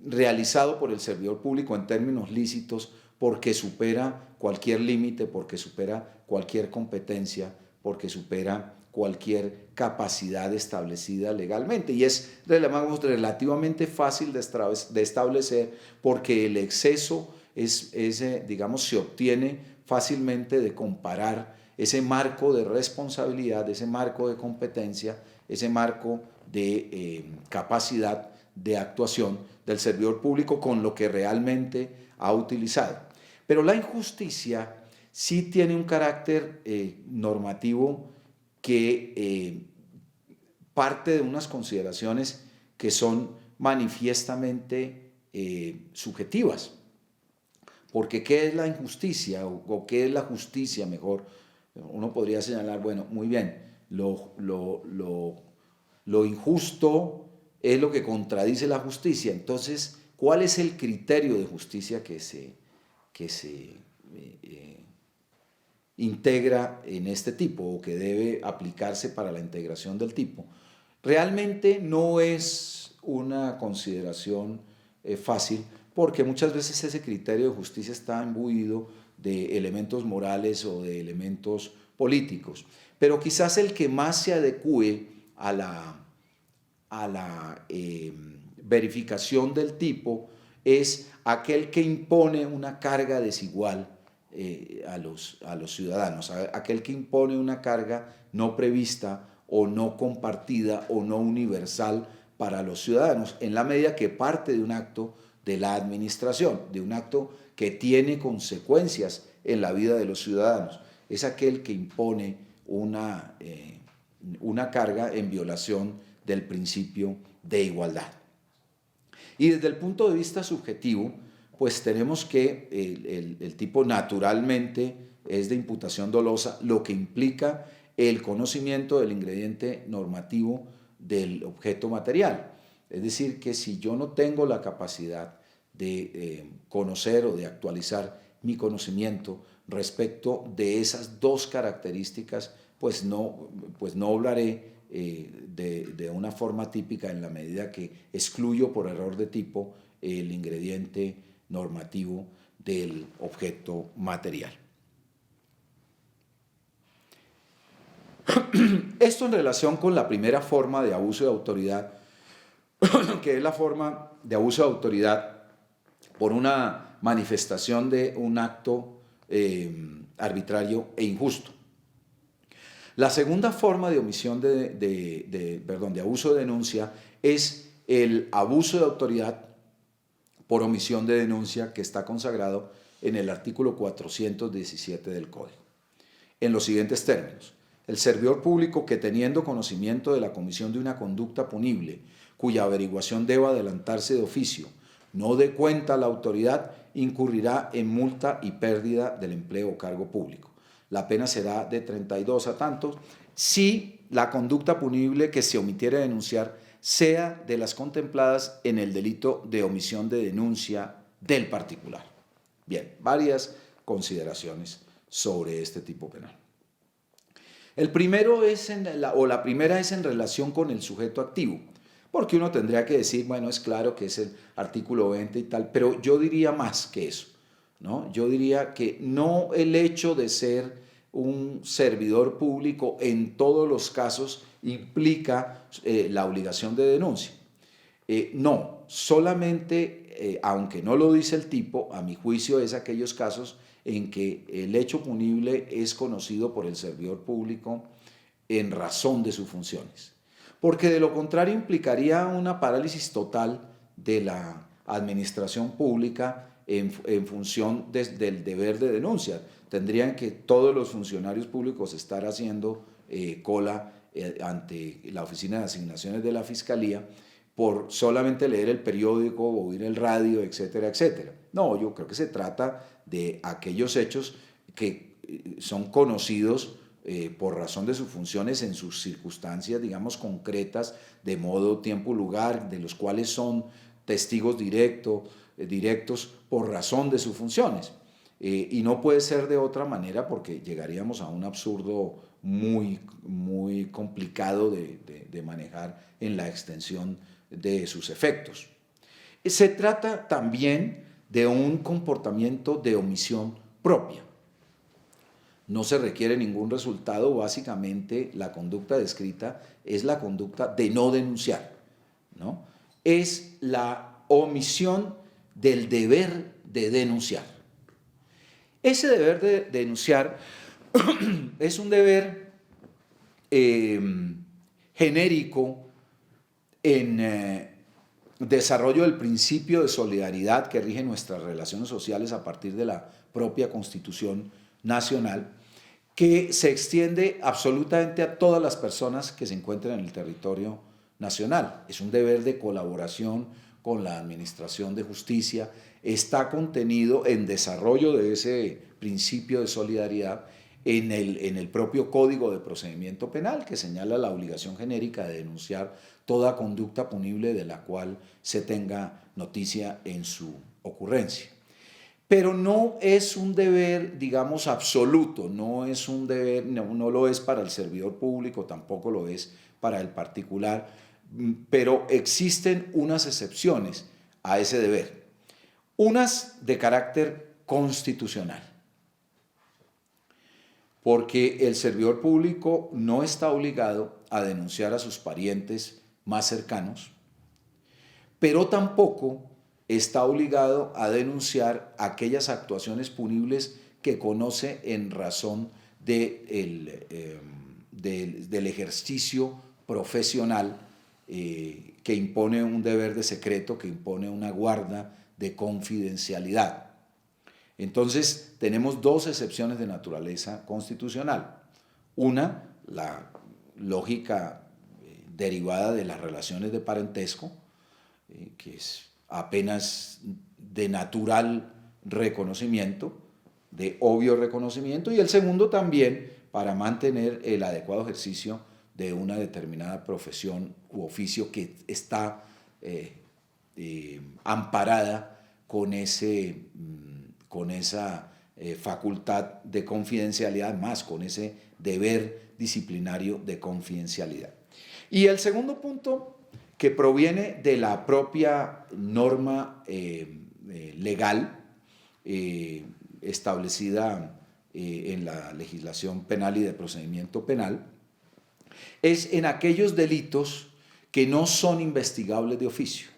realizado por el servidor público en términos lícitos porque supera cualquier límite, porque supera cualquier competencia, porque supera cualquier capacidad establecida legalmente. Y es relativamente fácil de establecer porque el exceso se obtiene fácilmente de comparar ese marco de responsabilidad, ese marco de competencia, ese marco de capacidad de actuación del servidor público con lo que realmente ha utilizado. Pero la injusticia sí tiene un carácter normativo que parte de unas consideraciones que son manifiestamente subjetivas. Porque ¿qué es la injusticia o qué es la justicia mejor? Uno podría señalar, bueno, muy bien, lo injusto es lo que contradice la justicia. Entonces, ¿cuál es el criterio de justicia que se integra en este tipo o que debe aplicarse para la integración del tipo? Realmente no es una consideración fácil, porque muchas veces ese criterio de justicia está imbuido de elementos morales o de elementos políticos. Pero quizás el que más se adecue a la verificación del tipo es aquel que impone una carga desigual a los ciudadanos, aquel que impone una carga no prevista o no compartida o no universal para los ciudadanos, en la medida que parte de un acto de la administración, de un acto que tiene consecuencias en la vida de los ciudadanos. Es aquel que impone una carga en violación del principio de igualdad. Y desde el punto de vista subjetivo, pues tenemos que el tipo naturalmente es de imputación dolosa, lo que implica el conocimiento del ingrediente normativo del objeto material. Es decir, que si yo no tengo la capacidad de conocer o de actualizar mi conocimiento respecto de esas dos características, pues no oblaré de una forma típica en la medida que excluyo por error de tipo el ingrediente normativo del objeto material. Esto en relación con la primera forma de abuso de autoridad, que es la forma de abuso de autoridad por una manifestación de un acto arbitrario e injusto. La segunda forma de omisión de abuso de denuncia es el abuso de autoridad por omisión de denuncia que está consagrado en el artículo 417 del Código. En los siguientes términos: el servidor público que, teniendo conocimiento de la comisión de una conducta punible cuya averiguación deba adelantarse de oficio, no dé cuenta a la autoridad, incurrirá en multa y pérdida del empleo o cargo público. La pena será de 32 a tantos si la conducta punible que se omitiere denunciar sea de las contempladas en el delito de omisión de denuncia del particular. Bien, varias consideraciones sobre este tipo penal. El primero es la primera es en relación con el sujeto activo, porque uno tendría que decir, bueno, es claro que es el artículo 20 y tal, pero yo diría más que eso, ¿no? Yo diría que no el hecho de ser un servidor público en todos los casos implica la obligación de denuncia. No, solamente, aunque no lo dice el tipo, a mi juicio es aquellos casos en que el hecho punible es conocido por el servidor público en razón de sus funciones. Porque de lo contrario implicaría una parálisis total de la administración pública en función del deber de denuncia. Tendrían que todos los funcionarios públicos estar haciendo cola ante la Oficina de Asignaciones de la Fiscalía por solamente leer el periódico o oír el radio, etcétera, etcétera. No, yo creo que se trata de aquellos hechos que son conocidos por razón de sus funciones en sus circunstancias, digamos, concretas, de modo, tiempo, lugar, de los cuales son testigos directos por razón de sus funciones. Y no puede ser de otra manera porque llegaríamos a un absurdo muy, muy complicado de manejar en la extensión de sus efectos. Se trata también de un comportamiento de omisión propia. No se requiere ningún resultado, básicamente la conducta descrita es la conducta de no denunciar, ¿no? Es la omisión del deber de denunciar. Ese deber de denunciar es un deber genérico en desarrollo del principio de solidaridad que rige nuestras relaciones sociales a partir de la propia Constitución Nacional, que se extiende absolutamente a todas las personas que se encuentran en el territorio nacional. Es un deber de colaboración con la Administración de Justicia, está contenido en desarrollo de ese principio de solidaridad en el propio Código de Procedimiento Penal, que señala la obligación genérica de denunciar toda conducta punible de la cual se tenga noticia en su ocurrencia. Pero no es un deber, digamos, absoluto, no es un deber, no lo es para el servidor público, tampoco lo es para el particular, pero existen unas excepciones a ese deber, unas de carácter constitucional, porque el servidor público no está obligado a denunciar a sus parientes más cercanos, pero tampoco está obligado a denunciar aquellas actuaciones punibles que conoce en razón del ejercicio profesional que impone un deber de secreto, que impone una guarda de confidencialidad. Entonces, tenemos dos excepciones de naturaleza constitucional. Una, la lógica derivada de las relaciones de parentesco, que es apenas de natural reconocimiento, de obvio reconocimiento, y el segundo también para mantener el adecuado ejercicio de una determinada profesión u oficio que está amparada con esa facultad de confidencialidad, más con ese deber disciplinario de confidencialidad. Y el segundo punto, que proviene de la propia norma legal establecida en la legislación penal y de procedimiento penal, es en aquellos delitos que no son investigables de oficio,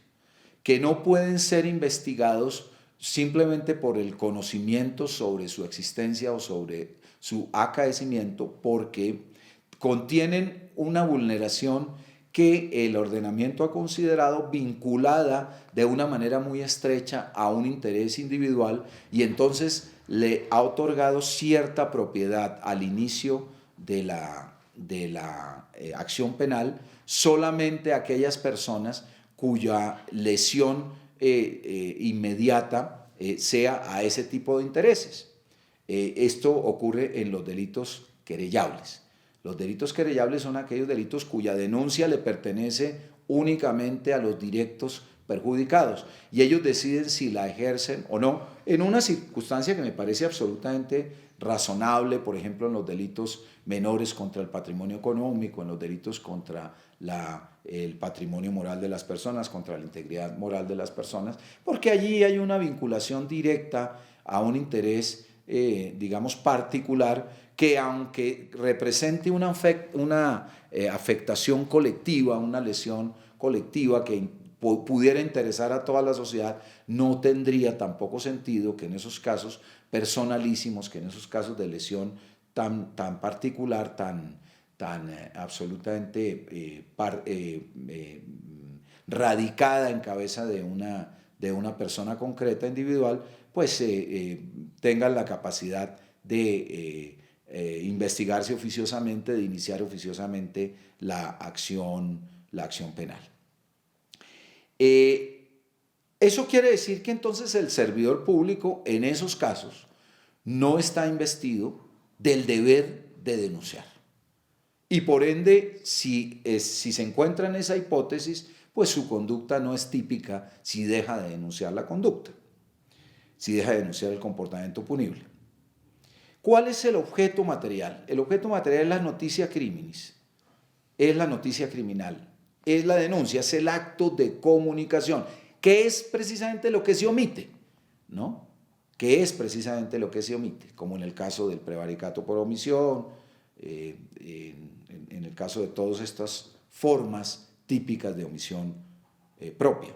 que no pueden ser investigados simplemente por el conocimiento sobre su existencia o sobre su acaecimiento, porque contienen una vulneración que el ordenamiento ha considerado vinculada de una manera muy estrecha a un interés individual y entonces le ha otorgado cierta propiedad al inicio de la acción penal solamente a aquellas personas cuya lesión inmediata sea a ese tipo de intereses. Esto ocurre en los delitos querellables. Los delitos querellables son aquellos delitos cuya denuncia le pertenece únicamente a los directos perjudicados y ellos deciden si la ejercen o no en una circunstancia que me parece absolutamente razonable, por ejemplo en los delitos menores contra el patrimonio económico, en los delitos contra el patrimonio moral de las personas, contra la integridad moral de las personas, porque allí hay una vinculación directa a un interés digamos particular que aunque represente una afectación colectiva, una lesión colectiva que pudiera interesar a toda la sociedad, no tendría tampoco sentido que en esos casos personalísimos, que en esos casos de lesión tan particular, tan absolutamente radicada en cabeza de una persona concreta, individual, pues tengan la capacidad de investigarse oficiosamente, de iniciar oficiosamente la acción penal. Eso quiere decir que entonces el servidor público en esos casos no está investido del deber de denunciar. Y por ende, si se encuentra en esa hipótesis, pues su conducta no es típica si deja de denunciar la conducta, si deja de denunciar el comportamiento punible. ¿Cuál es el objeto material? El objeto material es la noticia criminis, es la noticia criminal, es la denuncia, es el acto de comunicación, que es precisamente lo que se omite, ¿no? Que es precisamente lo que se omite, como en el caso del prevaricato por omisión, en el caso de todas estas formas típicas de omisión propia.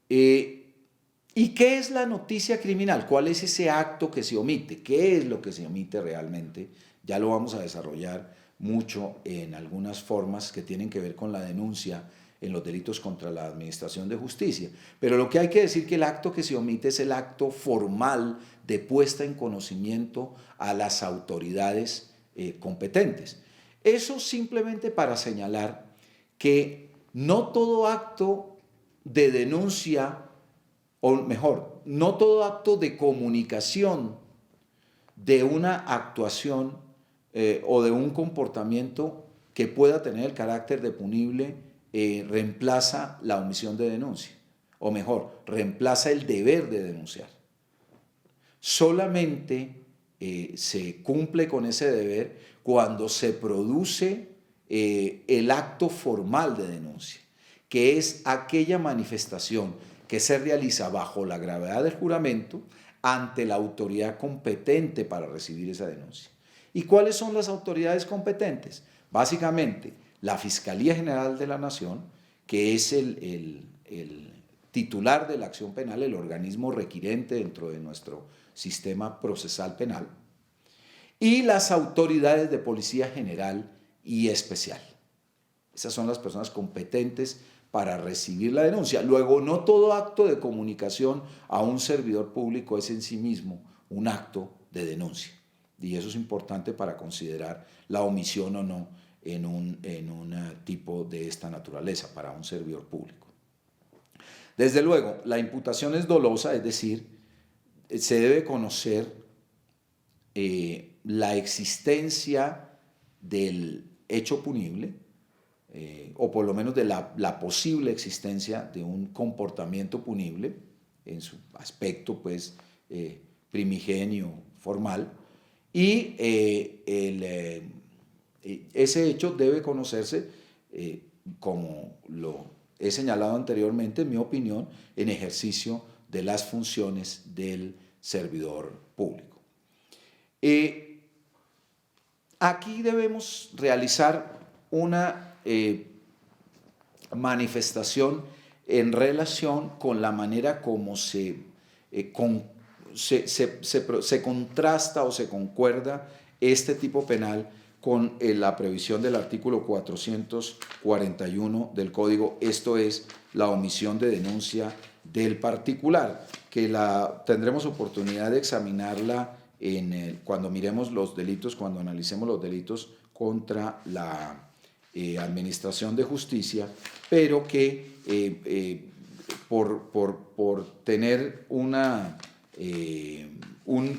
¿Y qué es la noticia criminal? ¿Cuál es ese acto que se omite? ¿Qué es lo que se omite realmente? Ya lo vamos a desarrollar mucho en algunas formas que tienen que ver con la denuncia en los delitos contra la administración de justicia. Pero lo que hay que decir que el acto que se omite es el acto formal de puesta en conocimiento a las autoridades competentes. Eso simplemente para señalar que no todo acto de denuncia, o mejor, no todo acto de comunicación de una actuación o de un comportamiento que pueda tener el carácter de punible reemplaza la omisión de denuncia, o mejor, reemplaza el deber de denunciar. Solamente se cumple con ese deber cuando se produce el acto formal de denuncia, que es aquella manifestación que se realiza bajo la gravedad del juramento ante la autoridad competente para recibir esa denuncia. ¿Y cuáles son las autoridades competentes? Básicamente, la Fiscalía General de la Nación, que es el titular de la acción penal, el organismo requirente dentro de nuestro sistema procesal penal, y las autoridades de Policía General y Especial. Esas son las personas competentes para recibir la denuncia. Luego, no todo acto de comunicación a un servidor público es en sí mismo un acto de denuncia. Y eso es importante para considerar la omisión o no en un tipo de esta naturaleza para un servidor público. Desde luego, la imputación es dolosa, es decir, se debe conocer la existencia del hecho punible, o por lo menos de la posible existencia de un comportamiento punible en su aspecto pues, primigenio, formal, y ese hecho debe conocerse, como lo he señalado anteriormente, en mi opinión, en ejercicio de las funciones del servidor público. Aquí debemos realizar una manifestación en relación con la manera como se contrasta o se concuerda este tipo penal con la previsión del artículo 441 del Código, esto es la omisión de denuncia del particular, que tendremos oportunidad de examinarla cuando miremos los delitos, cuando analicemos los delitos contra la Administración de Justicia, pero que por tener un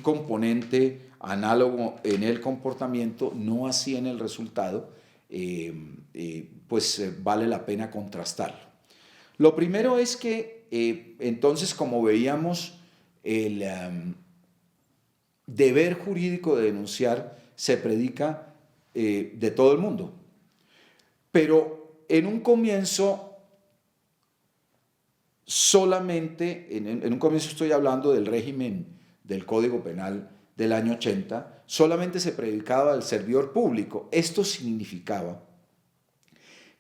componente análogo en el comportamiento, no así en el resultado, vale la pena contrastarlo. Lo primero es que, entonces, como veíamos, el deber jurídico de denunciar se predica de todo el mundo. Pero en un comienzo, solamente, en un comienzo estoy hablando del régimen del Código Penal del año 80, solamente se predicaba al servidor público. Esto significaba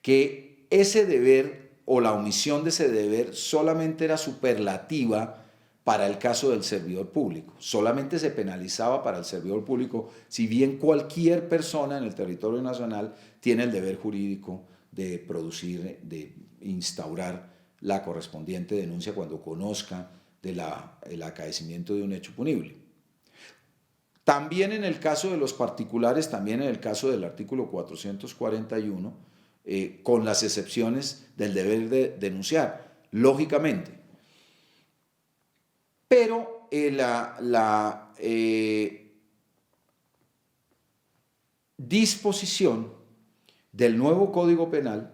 que ese deber o la omisión de ese deber solamente era superlativa para el caso del servidor público. Solamente se penalizaba para el servidor público, si bien cualquier persona en el territorio nacional tiene el deber jurídico de producir, de instaurar la correspondiente denuncia cuando conozca del acaecimiento de un hecho punible. También en el caso de los particulares, también en el caso del artículo 441, con las excepciones del deber de denunciar, lógicamente. Pero la disposición del nuevo Código Penal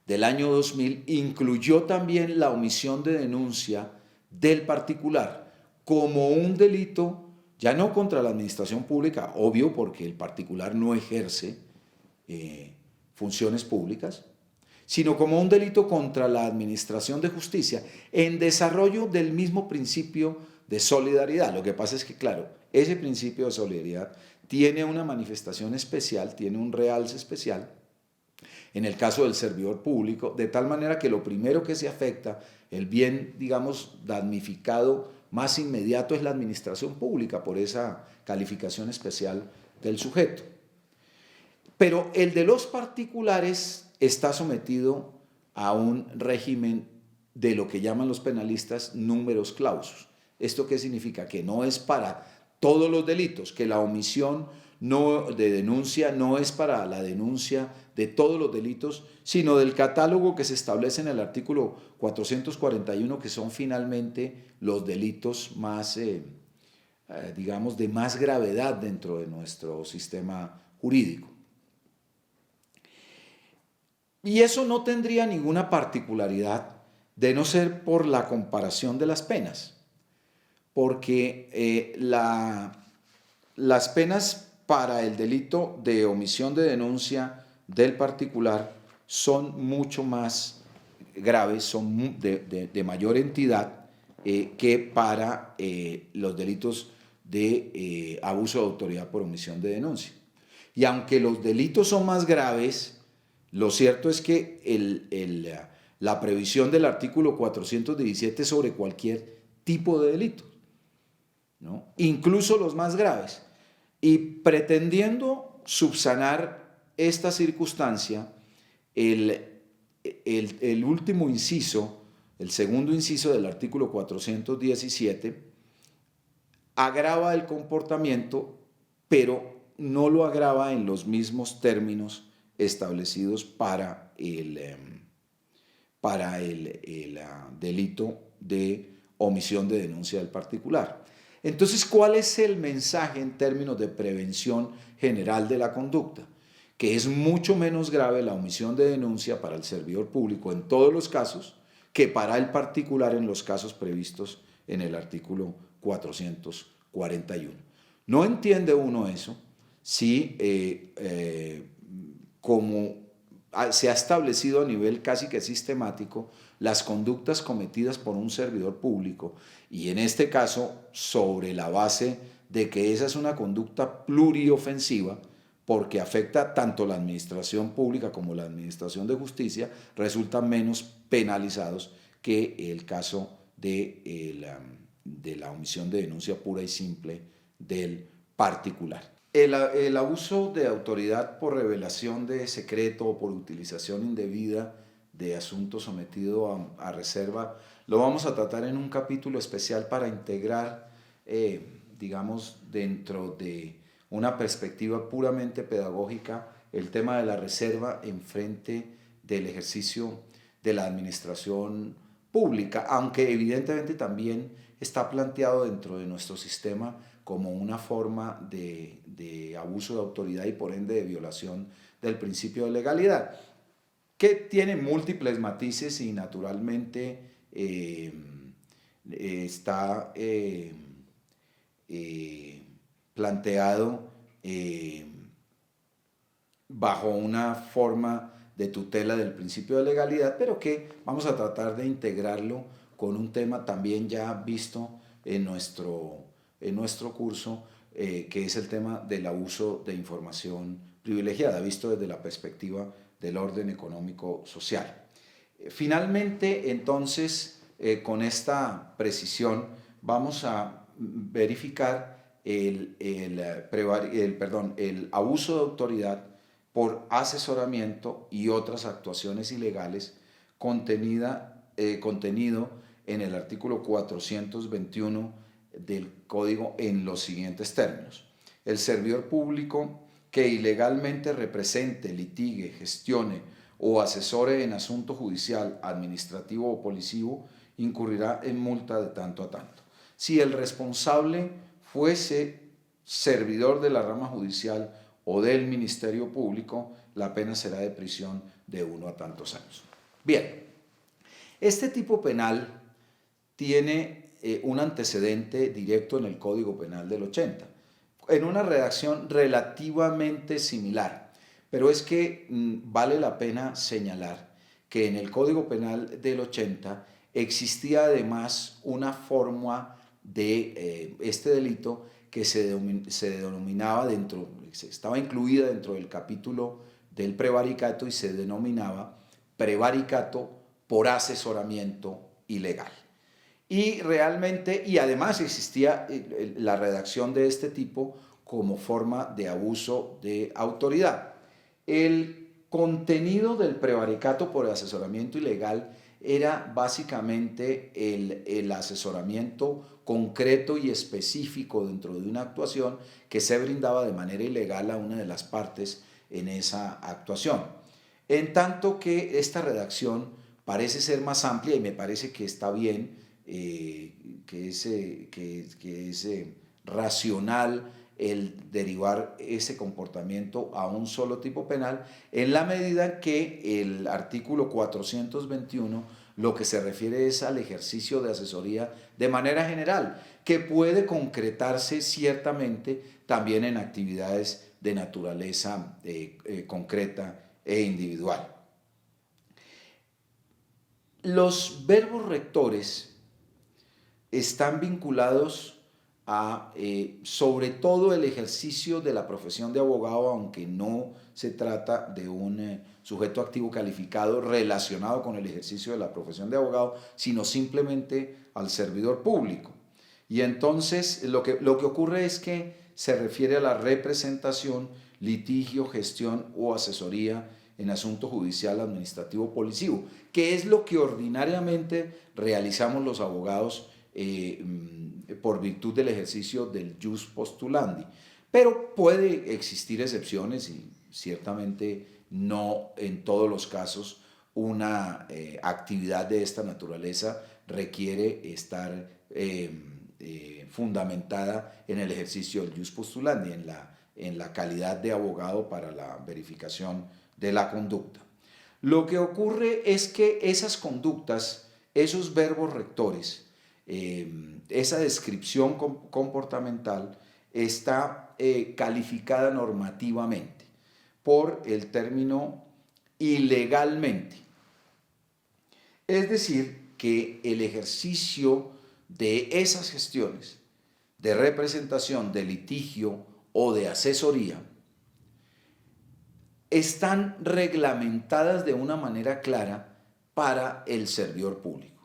del año 2000 incluyó también la omisión de denuncia del particular como un delito, ya no contra la administración pública, obvio, porque el particular no ejerce funciones públicas, sino como un delito contra la administración de justicia, en desarrollo del mismo principio de solidaridad. Lo que pasa es que, claro, ese principio de solidaridad tiene una manifestación especial, tiene un realce especial en el caso del servidor público, de tal manera que lo primero que se afecta, el bien, digamos, damnificado más inmediato, es la administración pública por esa calificación especial del sujeto. Pero el de los particulares está sometido a un régimen de lo que llaman los penalistas numerus clausus. ¿Esto qué significa? Que no es para todos los delitos, que la omisión de denuncia no es para la denuncia de todos los delitos, sino del catálogo que se establece en el artículo 441, que son finalmente los delitos más, digamos, de más gravedad dentro de nuestro sistema jurídico. Y eso no tendría ninguna particularidad de no ser por la comparación de las penas, porque las penas para el delito de omisión de denuncia del particular son mucho más graves, son de mayor entidad que para los delitos de abuso de autoridad por omisión de denuncia. Y aunque los delitos son más graves, lo cierto es que la previsión del artículo 417 es sobre cualquier tipo de delito, ¿no? Incluso los más graves. Y pretendiendo subsanar esta circunstancia, el último inciso, el segundo inciso del artículo 417, agrava el comportamiento, pero no lo agrava en los mismos términos establecidos para el delito de omisión de denuncia del particular. Entonces, ¿cuál es el mensaje en términos de prevención general de la conducta? Que es mucho menos grave la omisión de denuncia para el servidor público en todos los casos que para el particular en los casos previstos en el artículo 441. No entiende uno eso si como se ha establecido a nivel casi que sistemático las conductas cometidas por un servidor público, y en este caso sobre la base de que esa es una conducta pluriofensiva porque afecta tanto la administración pública como la administración de justicia, resultan menos penalizados que el caso de la omisión de denuncia pura y simple del particular. El abuso de autoridad por revelación de secreto o por utilización indebida de asuntos sometidos a reserva lo vamos a tratar en un capítulo especial para integrar, digamos, dentro de una perspectiva puramente pedagógica, el tema de la reserva en frente del ejercicio de la administración pública, aunque evidentemente también está planteado dentro de nuestro sistema como una forma de abuso de autoridad y por ende de violación del principio de legalidad, que tiene múltiples matices y naturalmente está planteado bajo una forma de tutela del principio de legalidad, pero que vamos a tratar de integrarlo con un tema también ya visto en nuestro curso, que es el tema del abuso de información privilegiada, visto desde la perspectiva del orden económico social. Finalmente, entonces, con esta precisión, vamos a verificar el abuso de autoridad por asesoramiento y otras actuaciones ilegales contenido en el artículo 421 del Código en los siguientes términos. El servidor público que ilegalmente represente, litigue, gestione o asesore en asunto judicial, administrativo o policivo incurrirá en multa de tanto a tanto. Si el responsable fuese servidor de la rama judicial o del Ministerio Público, la pena será de prisión de 1 a tantos años. Bien, este tipo penal tiene un antecedente directo en el Código Penal del 80, en una redacción relativamente similar, pero es que vale la pena señalar que en el Código Penal del 80 existía además una forma de este delito que se denominaba estaba incluida dentro del capítulo del prevaricato y se denominaba prevaricato por asesoramiento ilegal. Y realmente, y además existía la redacción de este tipo como forma de abuso de autoridad. El contenido del prevaricato por asesoramiento ilegal era básicamente el asesoramiento concreto y específico dentro de una actuación que se brindaba de manera ilegal a una de las partes en esa actuación. En tanto que esta redacción parece ser más amplia y me parece que está bien, que es racional el derivar ese comportamiento a un solo tipo penal, en la medida que el artículo 421 lo que se refiere es al ejercicio de asesoría de manera general, que puede concretarse ciertamente también en actividades de naturaleza concreta e individual. Los verbos rectores están vinculados a, sobre todo, el ejercicio de la profesión de abogado, aunque no se trata de un sujeto activo calificado relacionado con el ejercicio de la profesión de abogado, sino simplemente al servidor público. Y entonces lo que ocurre es que se refiere a la representación, litigio, gestión o asesoría en asunto judicial, administrativo o policivo, que es lo que ordinariamente realizamos los abogados por virtud del ejercicio del jus postulandi. Pero puede existir excepciones y ciertamente no en todos los casos una actividad de esta naturaleza requiere estar fundamentada en el ejercicio del jus postulandi, en la calidad de abogado para la verificación de la conducta. Lo que ocurre es que esas conductas, esos verbos rectores, esa descripción comportamental está calificada normativamente por el término ilegalmente. Es decir, que el ejercicio de esas gestiones de representación, de litigio o de asesoría están reglamentadas de una manera clara para el servidor público.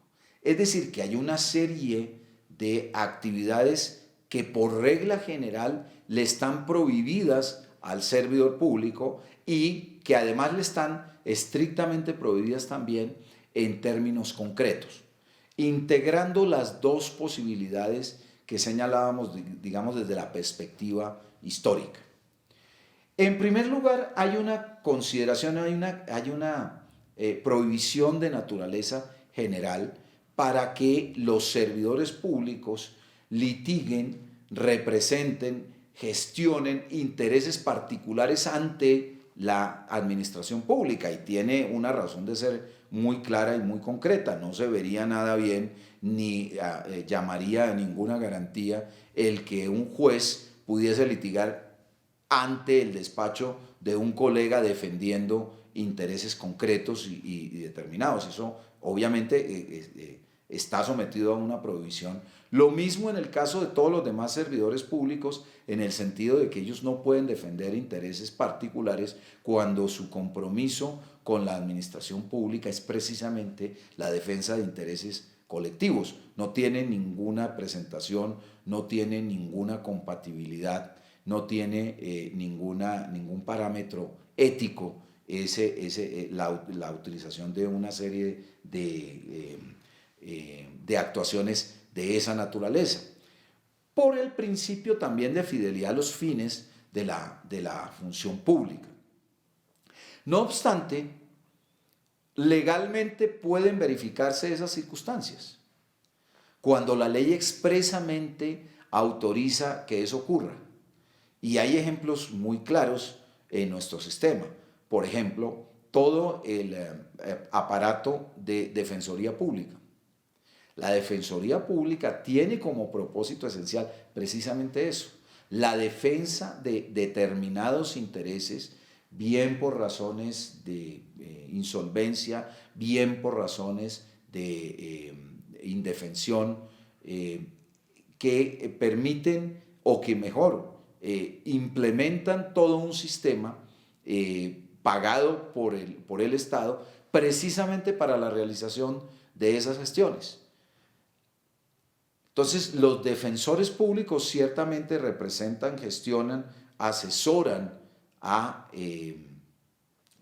Es decir, que hay una serie de actividades que por regla general le están prohibidas al servidor público y que además le están estrictamente prohibidas también en términos concretos, integrando las dos posibilidades que señalábamos, digamos, desde la perspectiva histórica. En primer lugar, hay una consideración, hay una prohibición de naturaleza general para que los servidores públicos litiguen, representen, gestionen intereses particulares ante la administración pública, y tiene una razón de ser muy clara y muy concreta. No se vería nada bien ni llamaría a ninguna garantía el que un juez pudiese litigar ante el despacho de un colega defendiendo intereses concretos y determinados. Eso obviamente está sometido a una prohibición. Lo mismo en el caso de todos los demás servidores públicos, en el sentido de que ellos no pueden defender intereses particulares cuando su compromiso con la administración pública es precisamente la defensa de intereses colectivos. No tiene ninguna presentación, no tiene ninguna compatibilidad, no tiene ningún parámetro ético la utilización de una serie de actuaciones de esa naturaleza, por el principio también de fidelidad a los fines de la función pública. No obstante, legalmente pueden verificarse esas circunstancias cuando la ley expresamente autoriza que eso ocurra. Y hay ejemplos muy claros en nuestro sistema. Por ejemplo, todo el aparato de defensoría pública. La defensoría pública tiene como propósito esencial precisamente eso, la defensa de determinados intereses, bien por razones de insolvencia, bien por razones de indefensión, que permiten o que mejor implementan todo un sistema pagado por el Estado precisamente para la realización de esas gestiones. Entonces, los defensores públicos ciertamente representan, gestionan, asesoran a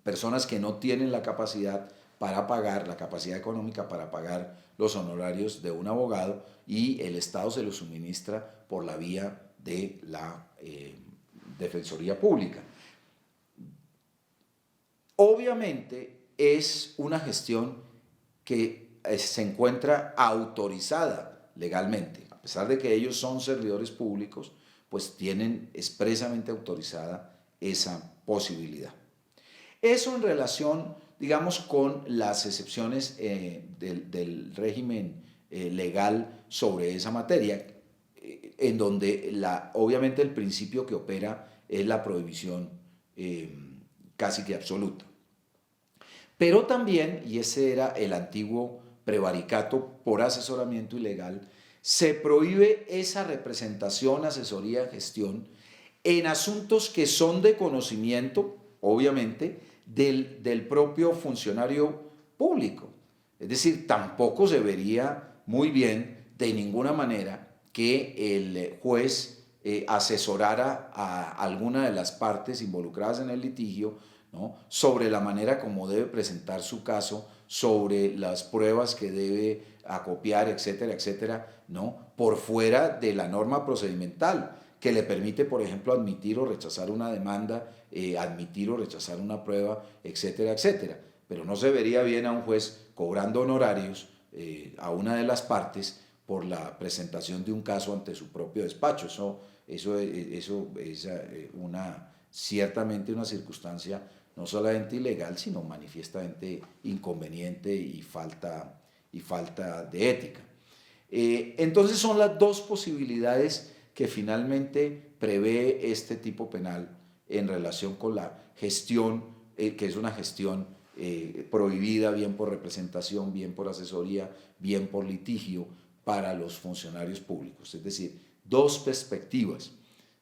personas que no tienen la capacidad para pagar, la capacidad económica para pagar los honorarios de un abogado, y el Estado se los suministra por la vía de la defensoría pública. Obviamente es una gestión que se encuentra autorizada legalmente, a pesar de que ellos son servidores públicos, pues tienen expresamente autorizada esa posibilidad. Eso en relación, digamos, con las excepciones del régimen legal sobre esa materia, en donde obviamente el principio que opera es la prohibición casi que absoluta. Pero también, y ese era el antiguo prevaricato por asesoramiento ilegal, se prohíbe esa representación, asesoría, gestión en asuntos que son de conocimiento, obviamente, del propio funcionario público. Es decir, tampoco se vería muy bien de ninguna manera que el juez asesorara a alguna de las partes involucradas en el litigio, ¿no?, sobre la manera como debe presentar su caso, sobre las pruebas que debe acopiar, etcétera, etcétera, ¿no?, por fuera de la norma procedimental que le permite, por ejemplo, admitir o rechazar una demanda, admitir o rechazar una prueba, etcétera, etcétera. Pero no se vería bien a un juez cobrando honorarios a una de las partes por la presentación de un caso ante su propio despacho. Eso es ciertamente una circunstancia no solamente ilegal, sino manifiestamente inconveniente y falta de ética. Entonces son las dos posibilidades que finalmente prevé este tipo penal en relación con la gestión, que es una gestión prohibida, bien por representación, bien por asesoría, bien por litigio, para los funcionarios públicos. Es decir, dos perspectivas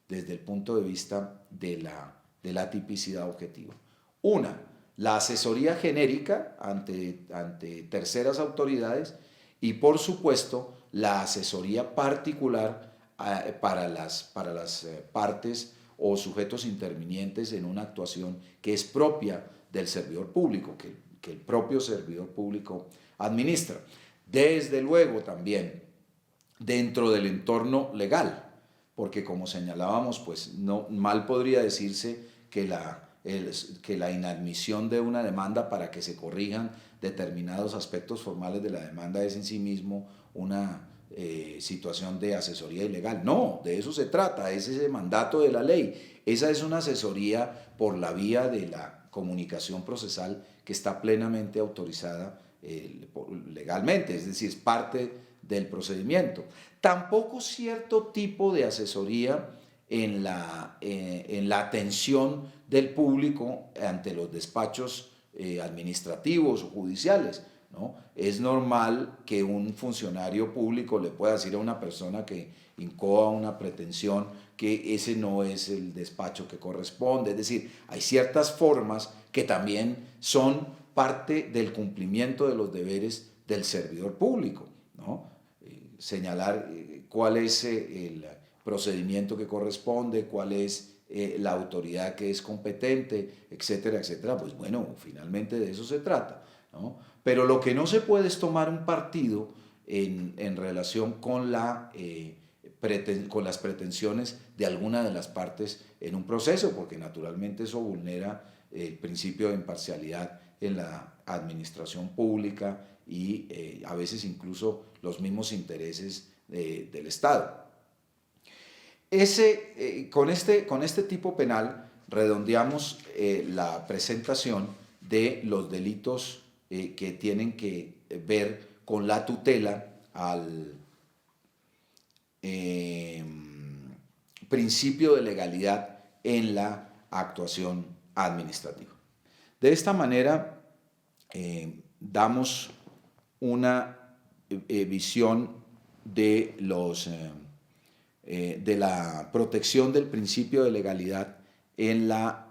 desde el punto de vista de la tipicidad objetiva. Una, la asesoría genérica ante terceras autoridades, y por supuesto la asesoría particular para las partes o sujetos intervinientes en una actuación que es propia del servidor público, que el propio servidor público administra. Desde luego también dentro del entorno legal, porque como señalábamos, pues no mal podría decirse que la inadmisión de una demanda para que se corrijan determinados aspectos formales de la demanda es en sí mismo una situación de asesoría ilegal. No, de eso se trata, es ese mandato de la ley. Esa es una asesoría por la vía de la comunicación procesal que está plenamente autorizada legalmente, es decir, es parte del procedimiento. Tampoco cierto tipo de asesoría en la atención del público ante los despachos administrativos o judiciales, ¿no? Es normal que un funcionario público le pueda decir a una persona que incoa una pretensión que ese no es el despacho que corresponde. Es decir, hay ciertas formas que también son parte del cumplimiento de los deberes del servidor público, ¿no? Señalar cuál es el procedimiento que corresponde, cuál es la autoridad que es competente, etcétera, etcétera. Pues bueno, finalmente de eso se trata, ¿no? Pero lo que no se puede es tomar un partido en relación con con las pretensiones de alguna de las partes en un proceso, porque naturalmente eso vulnera el principio de imparcialidad en la administración pública y a veces incluso los mismos intereses del Estado. Con este tipo penal redondeamos la presentación de los delitos que tienen que ver con la tutela al principio de legalidad en la actuación administrativa. De esta manera damos una visión de la protección del principio de legalidad en la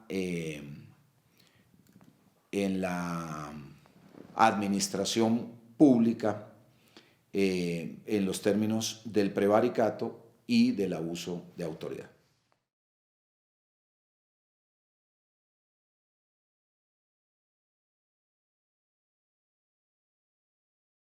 administración pública en los términos del prevaricato y del abuso de autoridad.